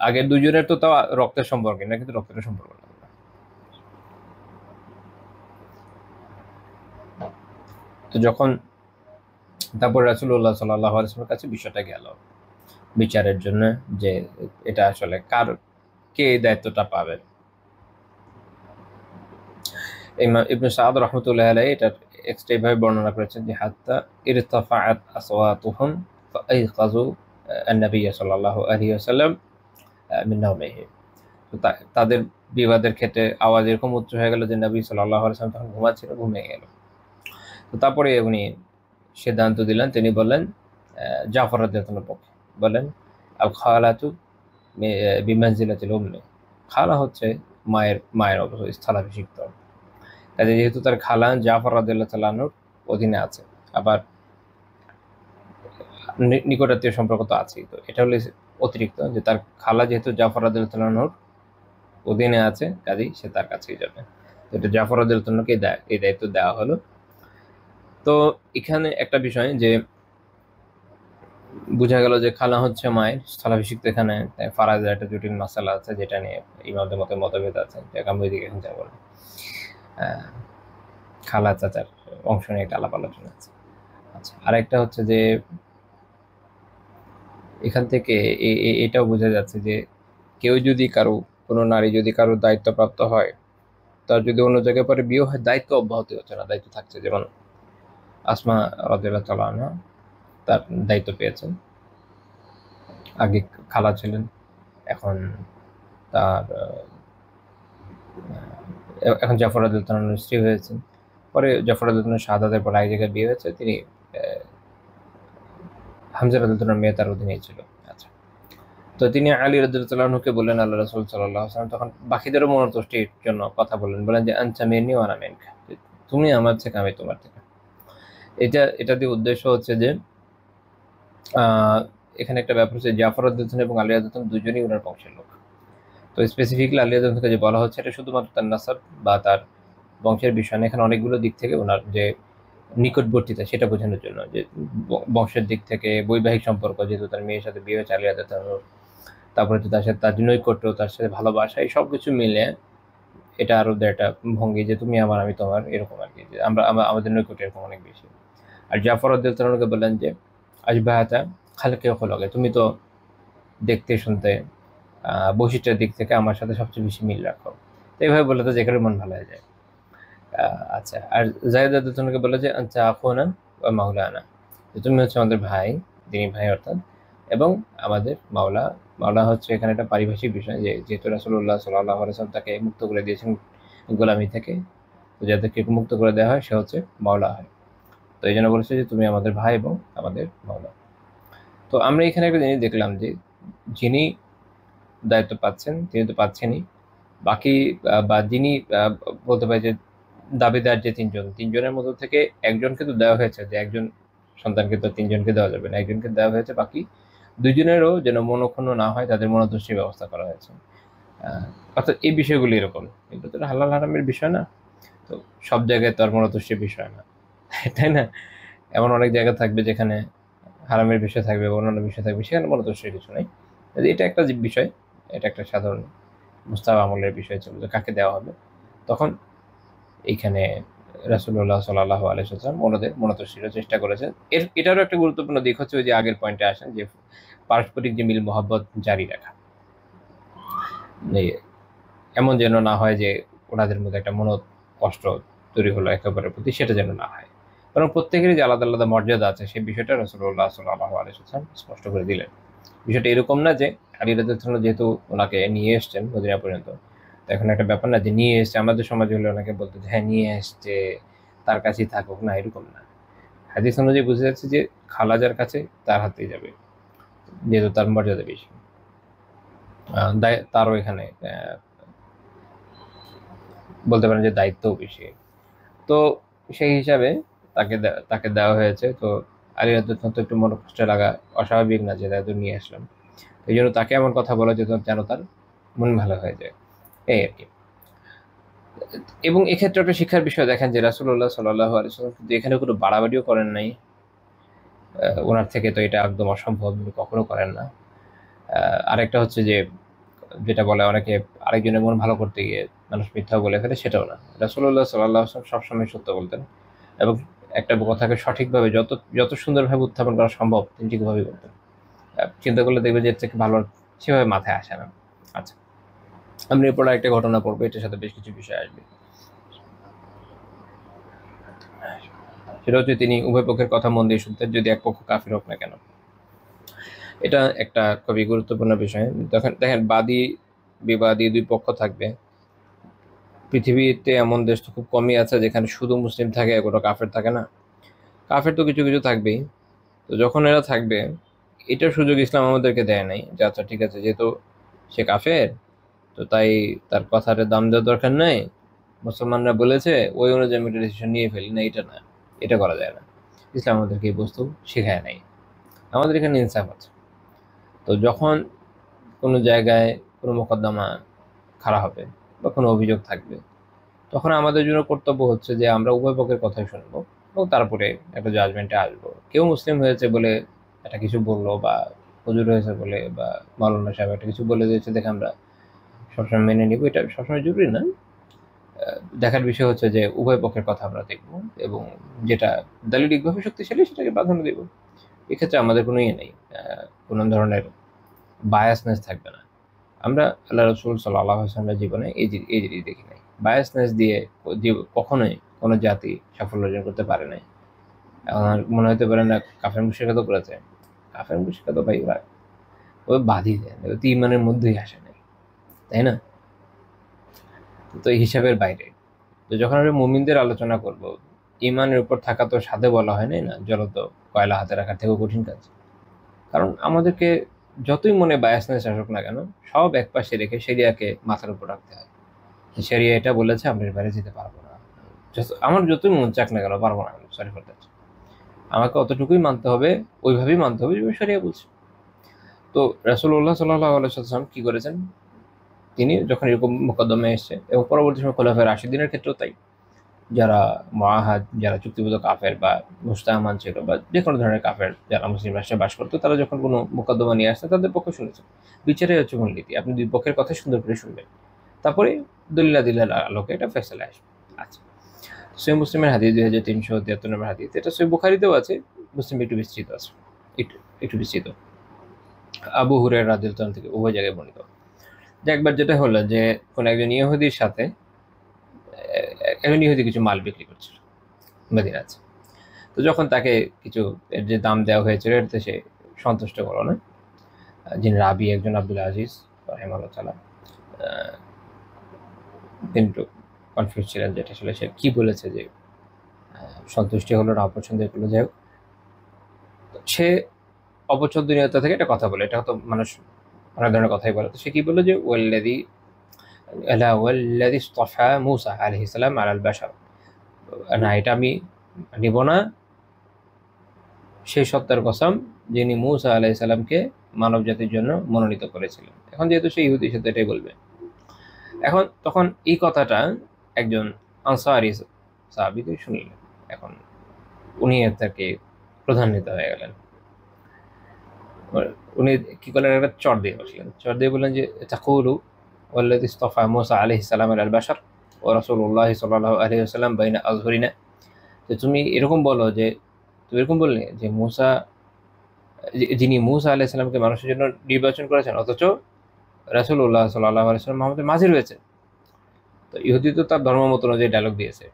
আগের দুজনের তো তাও রক্তের সম্পর্ক না, কিন্তু রক্তের সম্পর্ক না। তো যখন তারপর রাসূলুল্লাহ সাল্লাল্লাহু আলাইহি ওয়াসাল্লামের কাছে বিষয়টা গেল বিচারের জন্য, যে এটা আসলে কার, কে এই দায়িত্বটা পাবে। ইবনে সাদ রাহমাতুল্লাহি আলাইহি এটা এক্সট্রা ভাবে বর্ণনা করেছেন যে হাত্তা ইরতাফাআত আসওয়াতুহুম ফাআইকাযু আন-নবী সাল্লাল্লাহু আলাইহি ওয়াসাল্লাম মিন নাওমিহি। তো তাদের বিবাদের ক্ষেত্রে আওয়াজ এরকম উচ্চ হয়ে গেল যে নবী সাল্লাল্লাহু আলাইহি ওয়াসাল্লাম তখন ঘুমাচ্ছিলেন, ঘুমিয়ে গেল। তো তারপরে উনি সিদ্ধান্ত দিলেন, তিনি বললেন জাফর রাদিয়াল্লাহু পক্ষে বলেন আল খালাতু বিমানজিলাতিল উম্মি, খালা হচ্ছে মায়ের অবস্থা স্থলাভিষিক্ত। কাজে যেহেতু তার খালা জাফর রাদিয়াল্লাহু তাআলা আনহুর অধীনে আছে, আবার নিকটাত্মীয় সম্পর্ক তো আছেই, তো এটা হলো অতিরিক্ত যে তার খালা যেহেতু জাফর রাদিয়াল্লাহু তাআলা আনহুর অধীনে আছে, কাজেই সে তার কাছেই যাবে। তো এটা জাফর রাদিয়াল্লাহু তাআলাকে এই দায়িত্ব দেওয়া হলো। তো এখানে একটা বিষয় যে বোঝা গেল যে খালা হচ্ছে মায়ের স্থলাভিষিক্ত। এখানে ফারাজের একটা জটিল মাসালা আছে, যেটা নিয়ে ইমামদের মতে মতভেদ আছে, যেটা আমি ওইদিকে এখন যাবো না। খালা চাচার অংশ নিয়ে একটা আলাপ আলোচনা আছে। আচ্ছা, আরেকটা হচ্ছে যে এখান থেকে এটাও বোঝা যাচ্ছে যে কেউ যদি কোনো নারী যদি কারো দায়িত্বপ্রাপ্ত হয়, তার যদি অন্য জায়গায় পরে বিয়ে হয়, দায়িত্ব অব্যাহতি হচ্ছে না, দায়িত্ব থাকছে। যেমন আসমা রাদিয়াল্লাহু তাআলা আনহা তার দায়িত্ব পেয়েছেন, আগে খালা ছিলেন, এখন তার এখন জাফর রাদিয়াল্লাহু তাআলার স্ত্রী হয়েছেন। পরে জাফর রাদিয়াল্লাহু তাআলার শাহাদাতের পর এক জায়গায় বিয়ে হয়েছে, তিনি হামজা রাদিয়াল্লাহু তাআলার মেয়ে তার অধীনেই ছিল। আচ্ছা, তো তিনি আলী রাদিয়াল্লাহু তাআলা আনহুকে বললেন, আল্লাহ রাসূল সাল্লাল্লাহু আলাইহি ওয়াসাল্লাম তখন বাকিদেরও মনোতুষ্টির জন্য কথা বলেন যে আনতা মিন্নি ওয়া আনা মিনকা, তুমি আমার থেকে, আমি তোমার থেকে। এটা দিয়ে উদ্দেশ্য হচ্ছে যে এখানে একটা ব্যাপার হচ্ছে জাফর রাদিয়াল্লাহু তাআলা এবং আলী রাদিয়াল্লাহু তাআলা দুজনেই ওনার বংশের লোক। তো স্পেসিফিকলি আলী রাদিয়াল্লাহু তাআলাকে যে বলা হচ্ছে, এটা শুধুমাত্র তার নাসাব বা তার বংশের বিষয় না, এখানে অনেকগুলো দিক থেকে ওনার যে নিকটবর্তিতা সেটা বোঝানোর জন্য, যে বংশের দিক থেকে বৈবাহিক সম্পর্ক, যেহেতু তার মেয়ের সাথে বিয়ে হয়েছে আলী রাদিয়াল্লাহু তাআলার, তারপরে তো তার সাথে তার নৈকট্য, তার সাথে ভালোবাসা, এই সব কিছু মিলে এটা আরো একটা ভঙ্গি যে তুমি আমার, আমি তোমার, এরকম আর কি, যে আমাদের নৈকট্য এরকম অনেক বেশি। আর জাফর রাদিয়াল্লাহু তাআলাকে বললেন যে আশবাহাতা খালকে খলকে, তুমি তো দেখতে শুনতে বৈশিষ্ট্যের দিক থেকে আমার সাথে সবচেয়ে বেশি মিল রাখো। তো এইভাবে বলে তো যে কারো মন ভালো হয়ে যায়। আচ্ছা, আর যায়েদ রাদিয়াল্লাহু তাআলাকে বলে যে আনতা আখুনা ওয়া মাওলানা, তুমি হচ্ছে আমাদের ভাই, দিনী ভাই অর্থাৎ, এবং আমাদের মাওলা। মাওলা হচ্ছে এখানে একটা পারিভাষিক বিষয়, যে যেহেতু রাসূলুল্লাহ সাল্লাল্লাহু আলাইহি ওয়াসাল্লাম তাকে মুক্ত করে দিয়েছেন গোলামি থেকে, তো যাদেরকে মুক্ত করে দেওয়া হয় সে হচ্ছে মাওলা হয়। তো এই জন্য বলেছে যে তুমি আমাদের ভাই এবং আমাদের মাওলা। তো আমরা এখানে একটা জিনিস দেখলাম যে যিনি দায়িত্ব পাচ্ছেন তিনি তো পাচ্ছেনই, বাকি বা যিনি বলতে পারি যে দাবিদার যে তিনজনের মধ্যে থেকে একজনকে তো দেওয়া হয়েছে, যে একজন সন্তানকে তো তিনজনকে দেওয়া যাবে না, একজনকে দেওয়া হয়েছে, বাকি দুইজনেরও যেন মনক্ষুণ্ণ না হয়, তাদের মনোতুষ্টির ব্যবস্থা করা হয়েছে। অর্থাৎ এই বিষয়গুলি এরকম, এগুলো তো হালাল হারামের বিষয় না, তো সব জায়গায় তো আর মনোতুষ্টির বিষয় না, তাই না? এমন অনেক জায়গা থাকবে যেখানে হারামের বিষয় থাকবে, অন্যান্য বিষয় থাকবে, সেখানে মনোতুষ্টির কিছু নেই। এটা একটা বিষয়, এটা একটা সাধারণ মুস্তাহাব আমলের বিষয় ছিল যে কাকে দেওয়া হবে। তখন এইখানে রাসূলুল্লাহ সাল্লাল্লাহু আলাইহি ওয়াসাল্লাম ওনাদের মনোতুষ্টির চেষ্টা করেছেন। এটারও একটা গুরুত্বপূর্ণ দিক হচ্ছে ওই যে আগের পয়েন্টে আসেন, যে পারস্পরিক যে মিল মহব্বত জারি রাখা, এমন যেন না হয় যে ওনাদের মধ্যে একটা কষ্ট তৈরি হলো একে অপরের প্রতি, সেটা যেন না হয়, কারণ প্রত্যেকেরই যে আলাদা আলাদা মর্যাদা আছে সেই বিষয়টা রাসূলুল্লাহ সাল্লাল্লাহু আলাইহি ওয়াসাল্লাম স্পষ্ট করে দিলেন। বিষয়টা এরকম না যে আলী রাদিয়াল্লাহু আনহু যেহেতু ওনাকে নিয়ে এসছেন মদিনা পর্যন্ত, তো এখন একটা ব্যাপার না যে নিয়ে এসছে, আমাদের সমাজে হলে ওনাকে বলতো যে হ্যাঁ নিয়ে এসছে, তার কাছেই থাকুক, না এরকম না। হাদিস অনুযায়ী বুঝে যাচ্ছে যে খালাজার কাছে তার হাতেই যাবে, যেহেতু তার মর্যাদা বেশি, তারও এখানে বলতে পারেন যে দায়িত্বও বেশি। তো সেই হিসাবে তাকে দেওয়া হয়েছে। তো আলী রাদিয়াল্লাহু তো একটু মনে কষ্ট লাগা অস্বাভাবিক না যে দায়িত্ব নিয়ে আসলাম, এই জন্য তাকে এমন কথা বলা যেত যেন তার মন ভালো হয়ে যায়, এই আর কি। এবং এক্ষেত্রে একটা শিক্ষার বিষয় দেখেন যে রাসূলুল্লাহ সাল্লাল্লাহু আলাইহি ওয়াসাল্লাম কিন্তু এখানে কোনো বাড়াবাড়িও করেন নাই। ওনার থেকে তো এটা একদম অসম্ভব, উনি কখনো করেন না। আরেকটা হচ্ছে যে যেটা বলে অনেকে আরেকজনের মন ভালো করতে গিয়ে মানুষ মিথ্যা বলে ফেলে, সেটাও না। রাসূলুল্লাহ সাল্লাল্লাহু আলাইহি ওয়াসাল্লাম সবসময় সত্য বলতেন, এবং একটা কথাকে সঠিকভাবে যত যত সুন্দরভাবে উত্থাপন করা সম্ভব তিনি ঠিকভাবেই করতেন। চিন্তা করলে দেখবে যে এর থেকে ভালো আর সেভাবে মাথায় আসে না। আচ্ছা, আমরা এরপর একটা ঘটনা পড়বো, এটার সাথে বেশ কিছু বিষয় আসবে। সেটা হচ্ছে তিনি উভয় পক্ষের কথা মন দিয়ে শুনতেন, যদি এক পক্ষ কাফির হোক না কেন। এটা একটা খুবই গুরুত্বপূর্ণ বিষয়। দেখেন বাদী বিবাদী দুই পক্ষ থাকবে। পৃথিবীতে এমন দেশ তো খুব কমই আছে যেখানে শুধু মুসলিম থাকে, কোনো কাফের থাকে না। কাফের তো কিছু কিছু থাকবেই। তো যখন এরা থাকবে, এটার সুযোগ ইসলাম আমাদেরকে দেয় নাই যে আচ্ছা ঠিক আছে, যেহেতু সে কাফের, তো তাই তার কথার দাম দেওয়ার দরকার নেই, মুসলমানরা বলেছে ওই অনুযায়ী আমি একটা ডিসিশন নিয়ে ফেলি না, এটা না, এটা করা যায় না। ইসলাম আমাদেরকে এই বস্তু শেখায় নাই। আমাদের এখানে ইনসাফ আছে। তো যখন কোনো জায়গায় কোনো মোকদ্দমা খাড়া হবে বা কোনো অভিযোগ থাকবে, তখন আমাদের জন্য কর্তব্য হচ্ছে যে আমরা উভয় পক্ষের কথাই শুনবো এবং তারপরে একটা জাজমেন্টে আসবো। কেউ মুসলিম হয়েছে বলে একটা কিছু বললো, বা হুজুর হয়েছে বলে, বা মাওলানা সাহেব একটা কিছু বলে দিয়েছে দেখে আমরা সবসময় মেনে নিব, এটা সবসময় জরুরি না। দেখার বিষয় হচ্ছে যে উভয় পক্ষের কথা আমরা দেখব, এবং যেটা দালিলিকভাবে শক্তিশালী সেটাকে প্রাধান্য দেব। এক্ষেত্রে আমাদের কোনো ইয়ে নেই, কোনো ধরনের বায়াসনেস থাকবে না। আমরা আল্লাহ রসুল সাল্লাল্লাহু আলাইহি ওয়াসাল্লামের জীবনে এই জিনিস দেখি নাই। বায়াসনেস দিয়ে কখনোই কোনো জাতি সাফল্য অর্জন করতে পারে নাই। আমার মনে হতে পারে না কাফের মুশরিকরা তো করেছে। কাফের মুশরিকরা তো ভাই ওই বাধি দেয়, ওই তো ইমানের মধ্যেই আসে নাই, তাই না? তো এই হিসাবের বাইরে। তো যখন আমরা মুমিনদের আলোচনা করব, ইমানের উপর থাকা তো সাধে বলা হয় নাই না, জ্বলন্ত কয়লা হাতে রাখার থেকেও কঠিন কাজ। কারণ আমাদেরকে যতই মনে বায়াসনেস আসুক না কেন, সব এক পাশে রেখে শরিয়াকে মাথার উপর রাখতে হয়। শরিয়া এটা বলেছে, আমরা এর বাইরে যেতে পারবো না। আমার যতই মন চাক না কেন, পারবো না, সরি ফর দ্যাট। আমাকে অতটুকুই মানতে হবে, ওইভাবেই মানতে হবে যেভাবে শরিয়া বলছে। তো রাসূলুল্লাহ সাল্লাল্লাহু আলাইহি ওয়াসাল্লাম কি করেছেন, তিনি যখন এরকম মোকদ্দমা এসছে, এবং পরবর্তী সময় খোলাফায়ে রাশিদিনের ক্ষেত্রেও তাই, যারা মুআহাদ, যারা চুক্তিবদ্ধ কাফের বা মুস্তামান ছিল, বা যে কোনো ধরনের কাফের যারা মুসলিম রাষ্ট্রে বাস করতো, তারা যখন কোনো মোকদ্দমা নিয়ে আসছে তাদের পক্ষ শুনেছেন। বিচারে হচ্ছে মূলনীতি, আপনি দুই পক্ষের কথা সুন্দর করে শুনবেন, তারপরে দলিলাদিলের আলোকে এটা ফেসলা আসবে। আচ্ছা, সহিহ মুসলিমের হাদিস 2373 নম্বর হাদিস, এটা সহিহ বুখারীতেও আছে, মুসলিম একটু বিস্তৃত আছে, একটু একটু বিস্তৃত। আবু হুরায়রা রাদিয়াল্লাহু আনহু থেকে উভয় জায়গায় বর্ণিত যে একবার যেটা হলো যে কোন একজন ইহুদির সাথে একজন ইহুদি কিছু মাল বিক্রি করছিল মদিনাতে। তো যখন তাকে কিছু এর যে দাম দেওয়া হয়েছিল এটাতে সে সন্তুষ্ট করলো না। যিনি রাবি একজন আব্দুল আজিজ রাহিমাহুল্লাহ তাআলা, তিনি একটু কনফিউজ ছিলেন যেটা আসলে সে কি বলেছে, যে সন্তুষ্টি হলো না অপছন্দ করলো, যাই হোক। সে অপছন্দনীয়তা থেকে একটা কথা বলে, এটা তো মানুষ অনেক ধরনের কথাই বলে। তো সে কি বললো যে ওয়াল্লাযী ইসতাফা মূসা আলাইহিস সালাম আলাল বাশার, না এটা আমি নিব না, সেই সত্তার কসম যিনি মূসা আলাইহিস সালামকে মানব জাতির জন্য মনোনীত করেছিলেন। এখন যেহেতু সেই ইহুদির সাথে এটাই বলবে, এখন তখন এই কথাটা একজন আনসারী সাহাবী শুনলেন। এখন উনি তাকে প্রধান নেতা হয়ে গেলেন। উনি কি করলেন, একটা চর দিয়ে বসলেন, চর দিয়ে বললেন যে তাকুলু ওয়াল্লাযী ইসতাফা মূসা আলাইহিস সালাম আলাল বাশার ওয়া রাসূলুল্লাহ সাল্লাল্লাহু আলাইহি ওয়াসাল্লাম বাইনা আযহুরিনা, যে তুমি এরকম বলো, যে তুমি এরকম বললে যে মূসা, যিনি মূসা আলাইহিস সালামকে মানুষের জন্য নির্বাচন করেছেন, অথচ রাসূলুল্লাহ সাল্লাল্লাহু আলাইহি ওয়াসাল্লাম আমাদের মাঝে রয়েছে। তো ইহুদি তো তার ধর্ম মত অনুযায়ী ডায়লগ দিয়েছে।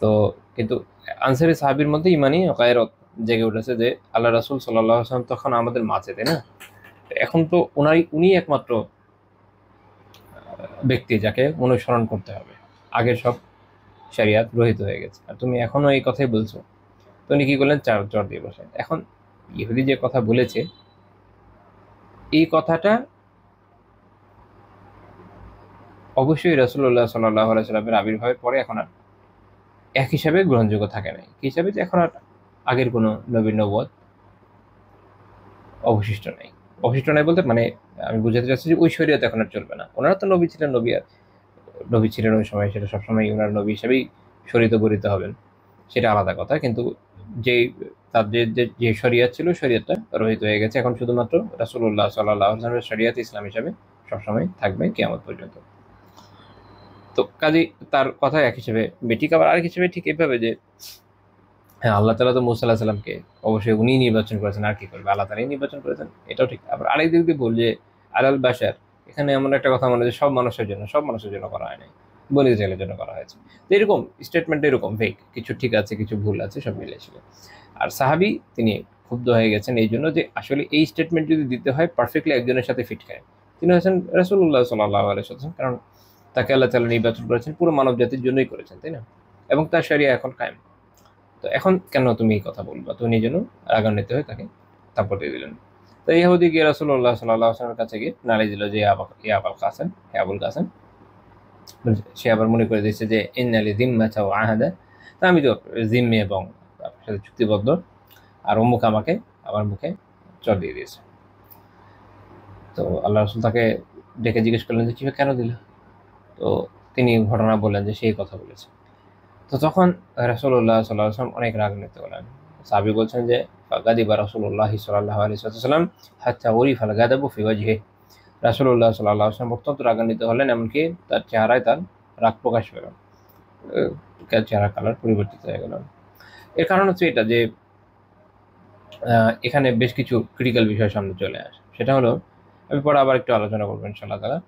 তো কিন্তু আনসারী সাহাবীর মধ্যে ইমানি গায়রত জেগে উঠেছে যে আল্লাহ রাসূল সাল্লাল্লাহু আলাইহি ওয়াসাল্লাম তখন আমাদের মাঝে, তাই না? এখন তো উনি একমাত্র ব্যক্তি যাকে অনুসরণ করতে হবে। আগের সব শরিয়াত রহিত হয়ে গেছে, আর তুমি এখনো এই কথাই বলছো। তো উনি কি করলেন, চর দিয়ে বসে। এখন ইহুদি যে কথা বলেছে, এই কথাটা অবশ্যই রাসূলুল্লাহ সাল্লাল্লাহু আলাইহি ওয়াসাল্লামের আবির্ভাবের পরে এখন আর এক হিসাবে গ্রহণযোগ্য থাকে নাই। কি হিসাবে, যে এখন আর আগের কোনো নবীর নবুয়ত অবশিষ্ট নাই। অবশিষ্ট নাই বলতে মানে আমি বুঝাতে চাচ্ছি যে ওই শরীয়ত এখন আর চলবে না। ওনারা তো নবী ছিলেন, নবী ছিলেন ওই সময়, সেটা সবসময় ওনার নবী হিসেবেই শরীয়ত বরিত হবেন, সেটা আলাদা কথা। কিন্তু যে তার যে শরিয়ত ছিল, শরিয়তটা রহিত হয়ে গেছে। এখন শুধুমাত্র রাসূলুল্লাহ সাল্লাল্লাহু আলাইহি ওয়াসাল্লামের শরিয়ত ইসলাম হিসাবে সবসময় থাকবে কিয়ামত পর্যন্ত। তো কাজেই তার কথা এক হিসেবে ঠিক, আবার আরেক হিসেবে ঠিক এইভাবে যে হ্যাঁ, আল্লাহ তাআলা তো মুসা আলাইহিস সালামকে অবশ্যই উনিই নির্বাচন করেছেন, আর কি করবে, আল্লাহ তাআলাই নির্বাচন করেছেন, এটাও ঠিক। আবার আরেক দিক দিয়ে বল যে আলাল বাশার, এখানে এমন একটা কথা মনে হয় যে সব মানুষের জন্য করা হয় নাই, বনী ইসরাইলের জন্য করা হয়েছে। তো এরকম স্টেটমেন্ট এরকম ভেগ, কিছু ঠিক আছে কিছু ভুল আছে, সব মিলে ছিল। আর সাহাবী তিনি ক্ষুব্ধ হয়ে গেছেন এই জন্য যে আসলে এই স্টেটমেন্ট যদি দিতে হয় পারফেক্টলি একজনের সাথে ফিট খায়, তিনি হচ্ছেন রাসূলুল্লাহ সাল্লাল্লাহু আলাইহি ওয়াসাল্লাম। কারণ তাকে আল্লাহ তাআলা নির্বাচন করেছেন পুরো মানব জাতির জন্যই করেছেন, তাই না? এবং তার শরিয়া এখন কায়েম। তো এখন কেন তুমি এই কথা বলবা? তো উনি যেন রাগান্বিত হয়ে তাকে থাপ্পড় দিয়ে দিলেন। তো ইহুদি গিয়ে রাসূলুল্লাহ সাল্লাল্লাহু আলাইহি ওয়াসাল্লামের কাছে গিয়ে নালিশ দিল যে ইয়া আবাল কাসেম, হে আবুল কাসেম। সে আবার মনে করে দিয়েছে যে ইন্নালি যিম্মাতা ওয়া আহাদা, তা আমি তো জিম্মি এবং আপনার সাথে চুক্তিবদ্ধ, আর অমুক আমাকে আমার মুখে চড় দিয়ে দিয়েছে। তো আল্লাহ রাসূল তাকে ডেকে জিজ্ঞেস করলেন যে কিভাবে, কেন দিল? তো তিনি ঘটনা বললেন যে সেই কথা বলেছে। তো তখন রাসূলুল্লাহ সাল্লাল্লাহু আলাইহি ওয়াসাল্লাম অনেক রাগান্বিত হলেন। সাহাবী বলছেন যে ফাগাদিবা রাসূলুল্লাহ সাল্লাল্লাহু আলাইহি ওয়াসাল্লাম হাত্তা উরিফাল গাদাবু ফি ওয়াজহি। রাসূলুল্লাহ সাল্লাল্লাহু আলাইহি ওয়াসাল্লাম অত্যন্ত রাগান্বিত হলেন, এমনকি তার চেহারায় তার রাগ প্রকাশ পেল, চেহারা কালার পরিবর্তিত হয়ে গেল। এর কারণ হচ্ছে এটা যে এখানে বেশ কিছু ক্রিটিক্যাল বিষয় সামনে চলে আসে। সেটা হলো, আমি পরে আবার একটু আলোচনা করবো ইনশাআল্লাহ তাআলা।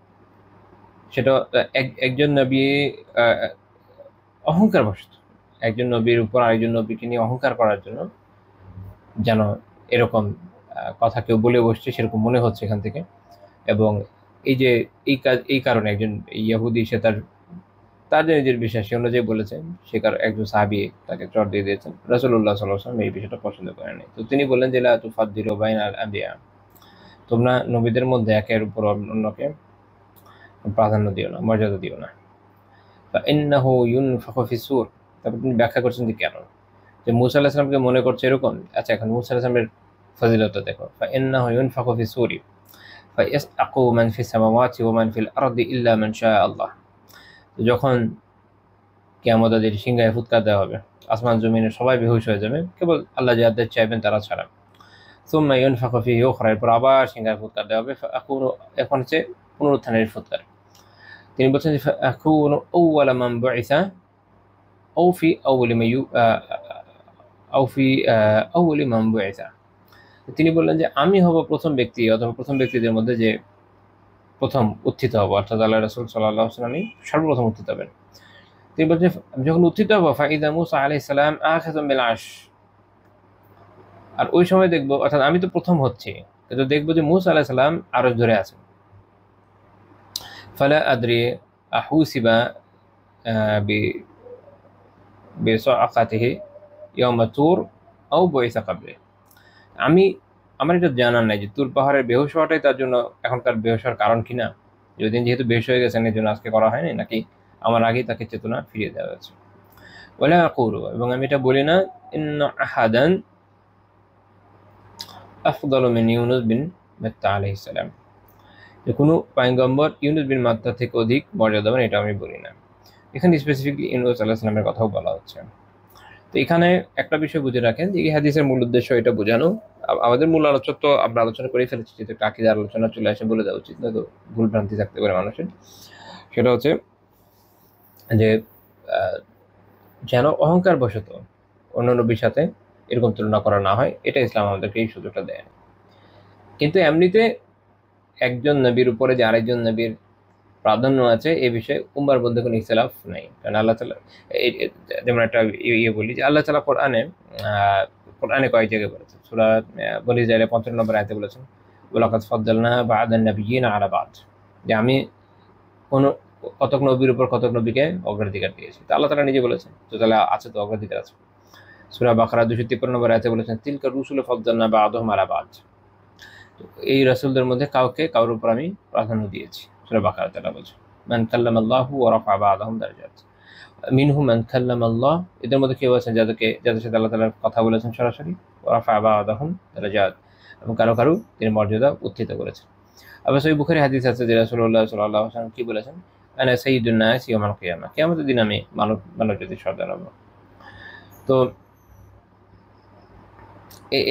সেটা একজন নবী অহংকার বশত একজন নবীর উপর আরেকজন নবীকে নিয়ে অহংকার করার জন্য যেন এরকম কথা কেউ বলে বসছে সেরকম মনে হচ্ছে এখান থেকে। এবং এই যে এই কারণে একজন ইহুদি সে তার যে নিজের বিশ্বাস সে অনুযায়ী বলেছেন, সে একজন সাহাবী তাকে চড় দিয়ে দিয়েছেন। রাসূলুল্লাহ সাল্লাল্লাহু আলাইহি ওয়াসাল্লাম এই বিষয়টা পছন্দ করেন নাই। তো তিনি বললেন যে লা তুফাদ্দিলু বাইনাল আনবিয়া, তোমরা নবীদের মধ্যে একের উপর অন্যকে প্রাধান্য দিও না, মর্যাদা দিও না। ফাইন্নাহু ইউনফাখু ফিস-সূর, তারপর তিনি ব্যাখ্যা করছেন যে কেন, যে মূসা আলাইহিস সালামকে মনে করছে এরকম। আচ্ছা, এখন মূসা আলাইহিস সালামের ফজিলতটা দেখো। ফাইন্নাহু ইউনফাখু ফিস-সূরি ফায়াসআকু মান ফিস সামাওয়াতি ওয়া মান ফিল আরদি ইল্লা মান শাআ আল্লাহ। যখন কিয়ামত দিন সিংহায় ফুৎকার দেওয়া হবে, আসমান জমিনের সবাই বেহুশ হয়ে যাবে, কেবল আল্লাহ যাদের চাইবেন তারা ছাড়া। সুম্মা ইউনফাখু ফিহি উখরা, এরপর আবার সিংহায় ফুৎকার দেওয়া হবে। এখন হচ্ছে পুনরুত্থানের ফুৎকার। তিনি বলছেন যে ফাআকুনু আউওয়ালা মান বুইসা আও ফি আউওয়ালি মা ইউ আও ফি আউওয়ালি মান বুইসা। তিনি বললেন যে আমি হব প্রথম ব্যক্তি অথবা প্রথম ব্যক্তিদের মধ্যে যে প্রথম উত্থিত হব, অর্থাৎ আল্লাহ রাসূল সাল্লাল্লাহু আলাইহি ওয়াসাল্লামই সর্বপ্রথম উত্থিত হবেন। তিনি বলছেন যখন উত্থিত হব ফাইদা মূসা আলাইহিস সালাম আখিযুম বিল আরশ, আর ওই সময় দেখবো, অর্থাৎ আমি তো প্রথম হচ্ছি, কিন্তু দেখবো যে মূসা আলাইহিস সালাম আরশ ধরে আছেন। ফালা আদরি আহুসিবা বিসাআকাতিহি ইয়াউমা তুর আও বুইসা ক্বাবলি। আমার এটা জানার নাই যে তুর পাহাড়ের বেহুশ হওয়াটাই তার জন্য এখনকার বেহুশ হওয়ার কারণ কিনা, যদিন যেহেতু বেহুশ হয়ে গেছেন এই জন্য আজকে করা হয়নি, নাকি আমার আগেই তাকে চেতনা ফিরিয়ে দেওয়া হয়েছে। ওয়ালা আকুলু, এবং আমি এটা বলি না ইন্না আহাদান আফদালু মিন ইউনুস বিন মাত্তা আলাইহিস সালাম, যে কোনো পয়গম্বর ইউনুস বিন মাত্তা থেকে অধিক মর্যাদাবান, এটা আমি বলি না। এখানে স্পেসিফিকলি ইউনুস আলাইহিস সালামের কথাও বলা হচ্ছে। তো এখানে একটা বিষয় বুঝে রাখেন যে এই হাদিসের মূল উদ্দেশ্য এটা বোঝানো। আমাদের মূল আলোচনা তো আমরা আলোচনা করে ফেলেছি, যেহেতু একটা আকীদার আলোচনা চলে আসে বলে দেওয়া উচিত, নয়তো ভুল ভ্রান্তি থাকতে পারে মানুষের। সেটা হচ্ছে যে যেন অহংকার বশত অন্য নবীর সাথে এরকম তুলনা করা না হয়, এটা ইসলাম আমাদেরকে এই সুযোগটা দেয়। কিন্তু এমনিতে একজন নবীর উপরে যে আরেকজন নবীর প্রাধান্য আছে এ বিষয়ে উম্মার মধ্যে কোনো ইখতিলাফ নাই। কারণ আল্লাহ তাআলা যেমন একটা বলি যে আল্লাহ তাআলা কোরআনে কোরআনে কয়েক জায়গায় বলেছেন। সূরা বনী ইসরাঈলের 55 নম্বর আয়াতে বলেছেন, ওয়ালাকাদ ফাদ্দালনা বা'দান নাবিয়্যিনা আলা বা'দ, যে আমি কতক নবীর উপর কতক নবীকে অগ্রাধিকার দিয়েছি। তো আল্লাহ তাআলা নিজে বলেছেন, তো তাহলে আছে তো অগ্রাধিকার আছে। সূরা বাকারা 253 নম্বর আয়াতে বলেছেন, তিলকা রুসুলু ফাদ্দালনা বা'দাহুম আলা বা'দ, এই রাসূলদের মধ্যে কাউকে কারোর উপর আমি প্রাধান্য দিয়েছি। সূরা বাকারা তাআলা বলছে, মান কাল্লামাল্লাহু ওয়া রাফা বা'দাহুম দারাজাত, মিনহুম মান কাল্লামাল্লাহ, এদের মধ্যে কেউ আছেন যাদের সাথে আল্লাহ তাআলা কথা বলেছেন সরাসরি, ওয়া রাফা বা'দাহুম দারাজাত, এবং কারো তিনি মর্যাদা উত্থিত করেছেন। আবার সহিহ বুখারী হাদিস আছে যে রাসূলুল্লাহ সাল্লাল্লাহু আলাইহি ওয়াসাল্লাম কি বলেছেন, আনা সাইয়্যিদুন নাস ইয়াউমাল কিয়ামা, কিয়ামতের দিন আমি মানব জাতির সর্দার হব। তো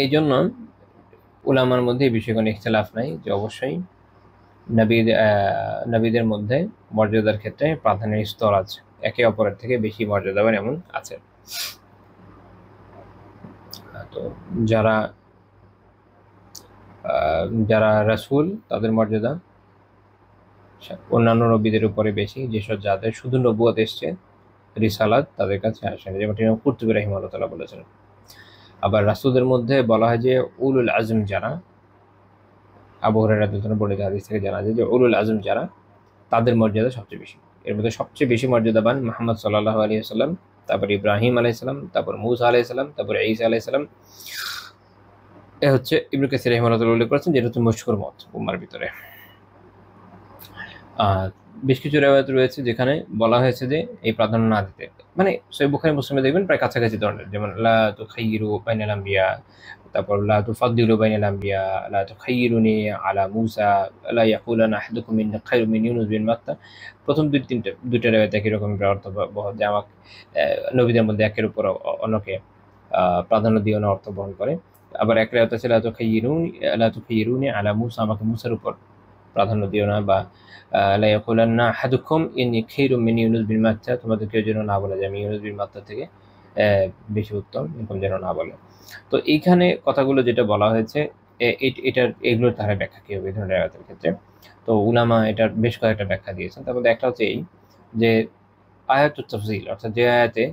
এই জন্য উলামার মধ্যে এই বিষয়ে কোনো ইখতিলাফ নাই যে অবশ্যই নবীদের মধ্যে মর্যাদার ক্ষেত্রে প্রাধান্যের স্তর আছে, একে অপরের থেকে বেশি মর্যাদাবান এমন আছে। তো যারা রাসূল তাদের মর্যাদা অন্যান্য নবীদের উপরে বেশি, যেসব যাদের শুধু নবুয়ত এসছে, রিসালাত তাদের কাছে আসেনি, যেমন ইমাম কুরতুবী রাহিমাহুল্লাহ তাআলা বলেছেন। আবার রাসূলদের মধ্যে বলা হয় যে উলুল আজম যারা, আবু হুরায়রা রাদিয়াল্লাহু আনহু বর্ণিত হাদিস থেকে জানা যায় যে উলুল আজম যারা, তাদের মর্যাদা সবচেয়ে বেশি। এর মধ্যে সবচেয়ে বেশি মর্যাদাবান মুহাম্মদ সাল্লাল্লাহু আলাইহি ওয়াসাল্লাম, তারপর ইব্রাহিম আলাইহিস সালাম, তারপর মূসা আলাইহিস সালাম, তারপর ঈসা আলাইহিস সালাম। এ হচ্ছে ইবনে কাসির রাহিমাহুল্লাহ তাআলা উল্লেখ করেছেন, যেটা হচ্ছে মশহুর মত উম্মার ভিতরে। বেশ কিছু রিওয়ায়াত রয়েছে যেখানে বলা হয়েছে যে এই প্রাধান্য না দিতে, মানে সহিহ বুখারী মুসলিমে দেখবেন প্রায় কাছাকাছি ধরনের, যেমন লা তুখাইয়িরু বাইনাল আম্বিয়া, তারপর লা তুফাদ্দিলু বাইনাল আম্বিয়া, লা তুখাইয়িরুনি আলা মূসা, লা ইয়াকুলানা আহাদুকুম ইন্নী খায়রুম মিন ইউনুস বিন মাত্তা। প্রথম দুইটা রিওয়ায়াত একই রকম অর্থবহ, যে আমাকে নবীদের মধ্যে একের উপর অন্যকে প্রাধান্য দিও না অর্থ বহন করে। আবার এক রিওয়ায়াত আছে লা তুখাইয়িরুনি আলা মূসা, আমাকে মূসার উপর প্রাধান্য দিও না, বা লা ইয়াকুলান্না আহাদুকুম ইন্নী খায়রুম মিন ইউনুস বিন মাত্তা, তোমাদের কেউ যেন না বলে যে আমি ইউনুস বিন মাত্তা থেকে বেশি উত্তম, এরকম যেন না বলে। তো এইখানে কথাগুলো যেটা বলা হয়েছে, এগুলোর তারা ব্যাখ্যা কি হবে এই ধরনের আয়াতের ক্ষেত্রে। তো উলামা এটার বেশ কয়েকটা ব্যাখ্যা দিয়েছেন। তার মধ্যে একটা হচ্ছে এই যে আয়াতুত তাফজিল, অর্থাৎ যে আয়াতে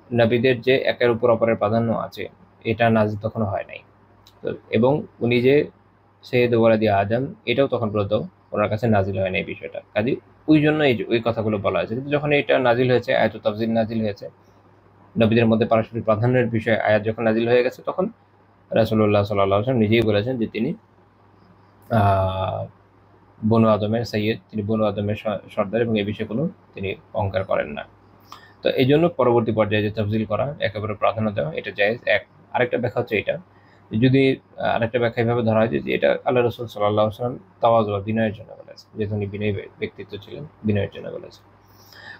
নবীদের যে একের উপর অপরের প্রাধান্য আছে, এটা নাযিল তখনো হয় নাই। তো এবং উনি যে সৈয়দ ওয়ালাদি আদম, এটাও তখন পর্যন্ত ওনার কাছে নাজিল হয় না এই বিষয়টা, কাজে ওই জন্য ওই কথাগুলো বলা হয়েছে। কিন্তু যখন এটা নাজিল হয়েছে, আয়াতুত তাফজিল নাজিল হয়েছে, নবীদের মধ্যে পারস্পরিক প্রাধান্যের বিষয়ে আয়াত যখন নাজিল হয়ে গেছে, তখন রাসূলুল্লাহ সাল্লাল্লাহু আলাইহি ওয়াসাল্লাম নিজেই বলেছেন যে তিনি বনু আদমের সৈয়দ, তিনি বনু আদমের সর্দার, এবং এই বিষয়ে কোনো তিনি অহংকার করেন না। তো এই জন্য পরবর্তী পর্যায়ে যে তাফজিল করা, একেবারে প্রাধান্য দেওয়া, এটা জায়েজ। আরেকটা ব্যাখ্যা হচ্ছে এটা, যদি আরেকটা ব্যাখ্যা এভাবে ধরা হয় যে এটা আল্লাহ রাসূল সাল্লাল্লাহু আলাইহি ওয়াসাল্লাম তাওয়াজু বা বিনয়ের জন্য বলেছেন, যেহেতু উনি বিনয়ী ব্যক্তিত্ব ছিলেন, বিনয়ের জন্য বলেছেন।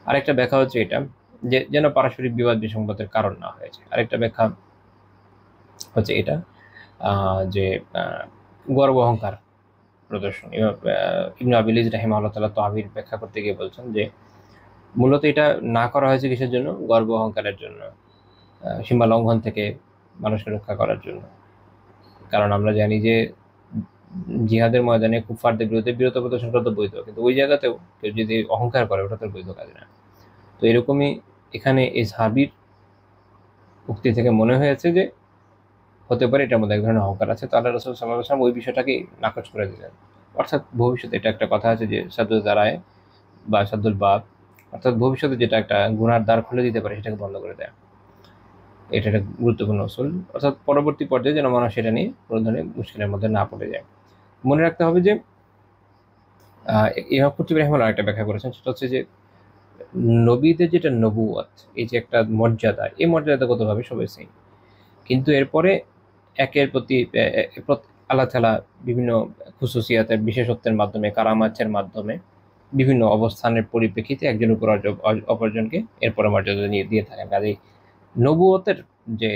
আরেকটা ব্যাখ্যা হচ্ছে এটা যে যেন পারস্পরিক বিবাদ বিসংবাদের কারণ না হয়েছে। আরেকটা ব্যাখ্যা হচ্ছে এটা যে গর্ব অহংকার প্রদর্শন। ইবনে আবিল ইজ রাহিমাহুল্লাহ তাআলা তাহবীর ব্যাখ্যা করতে গিয়ে বলছেন যে মূলত এটা না করা হয়েছে কিসের জন্য? গর্ব অহংকারের জন্য, সীমা লঙ্ঘন থেকে মানুষকে রক্ষা করার জন্য। কারণ আমরা জানি যে জিহাদের ময়দানে কুফারদের বিরুদ্ধে বীরত্ব প্রদর্শন করা তো বৈধ, কিন্তু ওই জায়গাতেও কেউ যদি অহংকার করে, ওটা তো বৈধ কাজ না। তো এরকমই এখানে এই সাহাবীর উক্তি থেকে মনে হয়েছে যে হতে পারে এটার মধ্যে এক ধরনের অহংকার আছে। তো আল্লাহ রাসূল সাল্লাল্লাহু আলাইহি ওয়াসাল্লাম ওই বিষয়টাকে নাকচ করে দিলেন। অর্থাৎ ভবিষ্যতে, এটা একটা কথা আছে যে সাদ্দুল যারায় বা সাদ্দুল বাব, অর্থাৎ ভবিষ্যতে যেটা একটা গুনার দ্বার খুলে দিতে পারে, সেটাকে বন্ধ করে দেয়। এটা একটা গুরুত্বপূর্ণ উসুল, অর্থাৎ পরবর্তী পর্যায়ে যেন মানুষ সেটা নিয়ে কোনো ধরনের মুশকিলের মধ্যে না পড়ে যায়। মনে রাখতে হবে যে ইমাম কুরতুবী রাহিমাহুল্লাহ একটা ব্যাখ্যা করেছেন, সেটা হচ্ছে যে নবীদের যেটা নবুয়ত, এই যে একটা মর্যাদা, এই মর্যাদাগতভাবে সবাই সেম, কিন্তু এরপরে একের প্রতি আল্লাহ তাআলা বিভিন্ন খুসুসিয়াতের, বিশেষত্বের মাধ্যমে, কারামাতের মাধ্যমে, বিভিন্ন অবস্থানের পরিপ্রেক্ষিতে একজন উপর অপরজনকে এরপরে মর্যাদা দিয়ে থাকেন। কাজেই নবুয়তের যে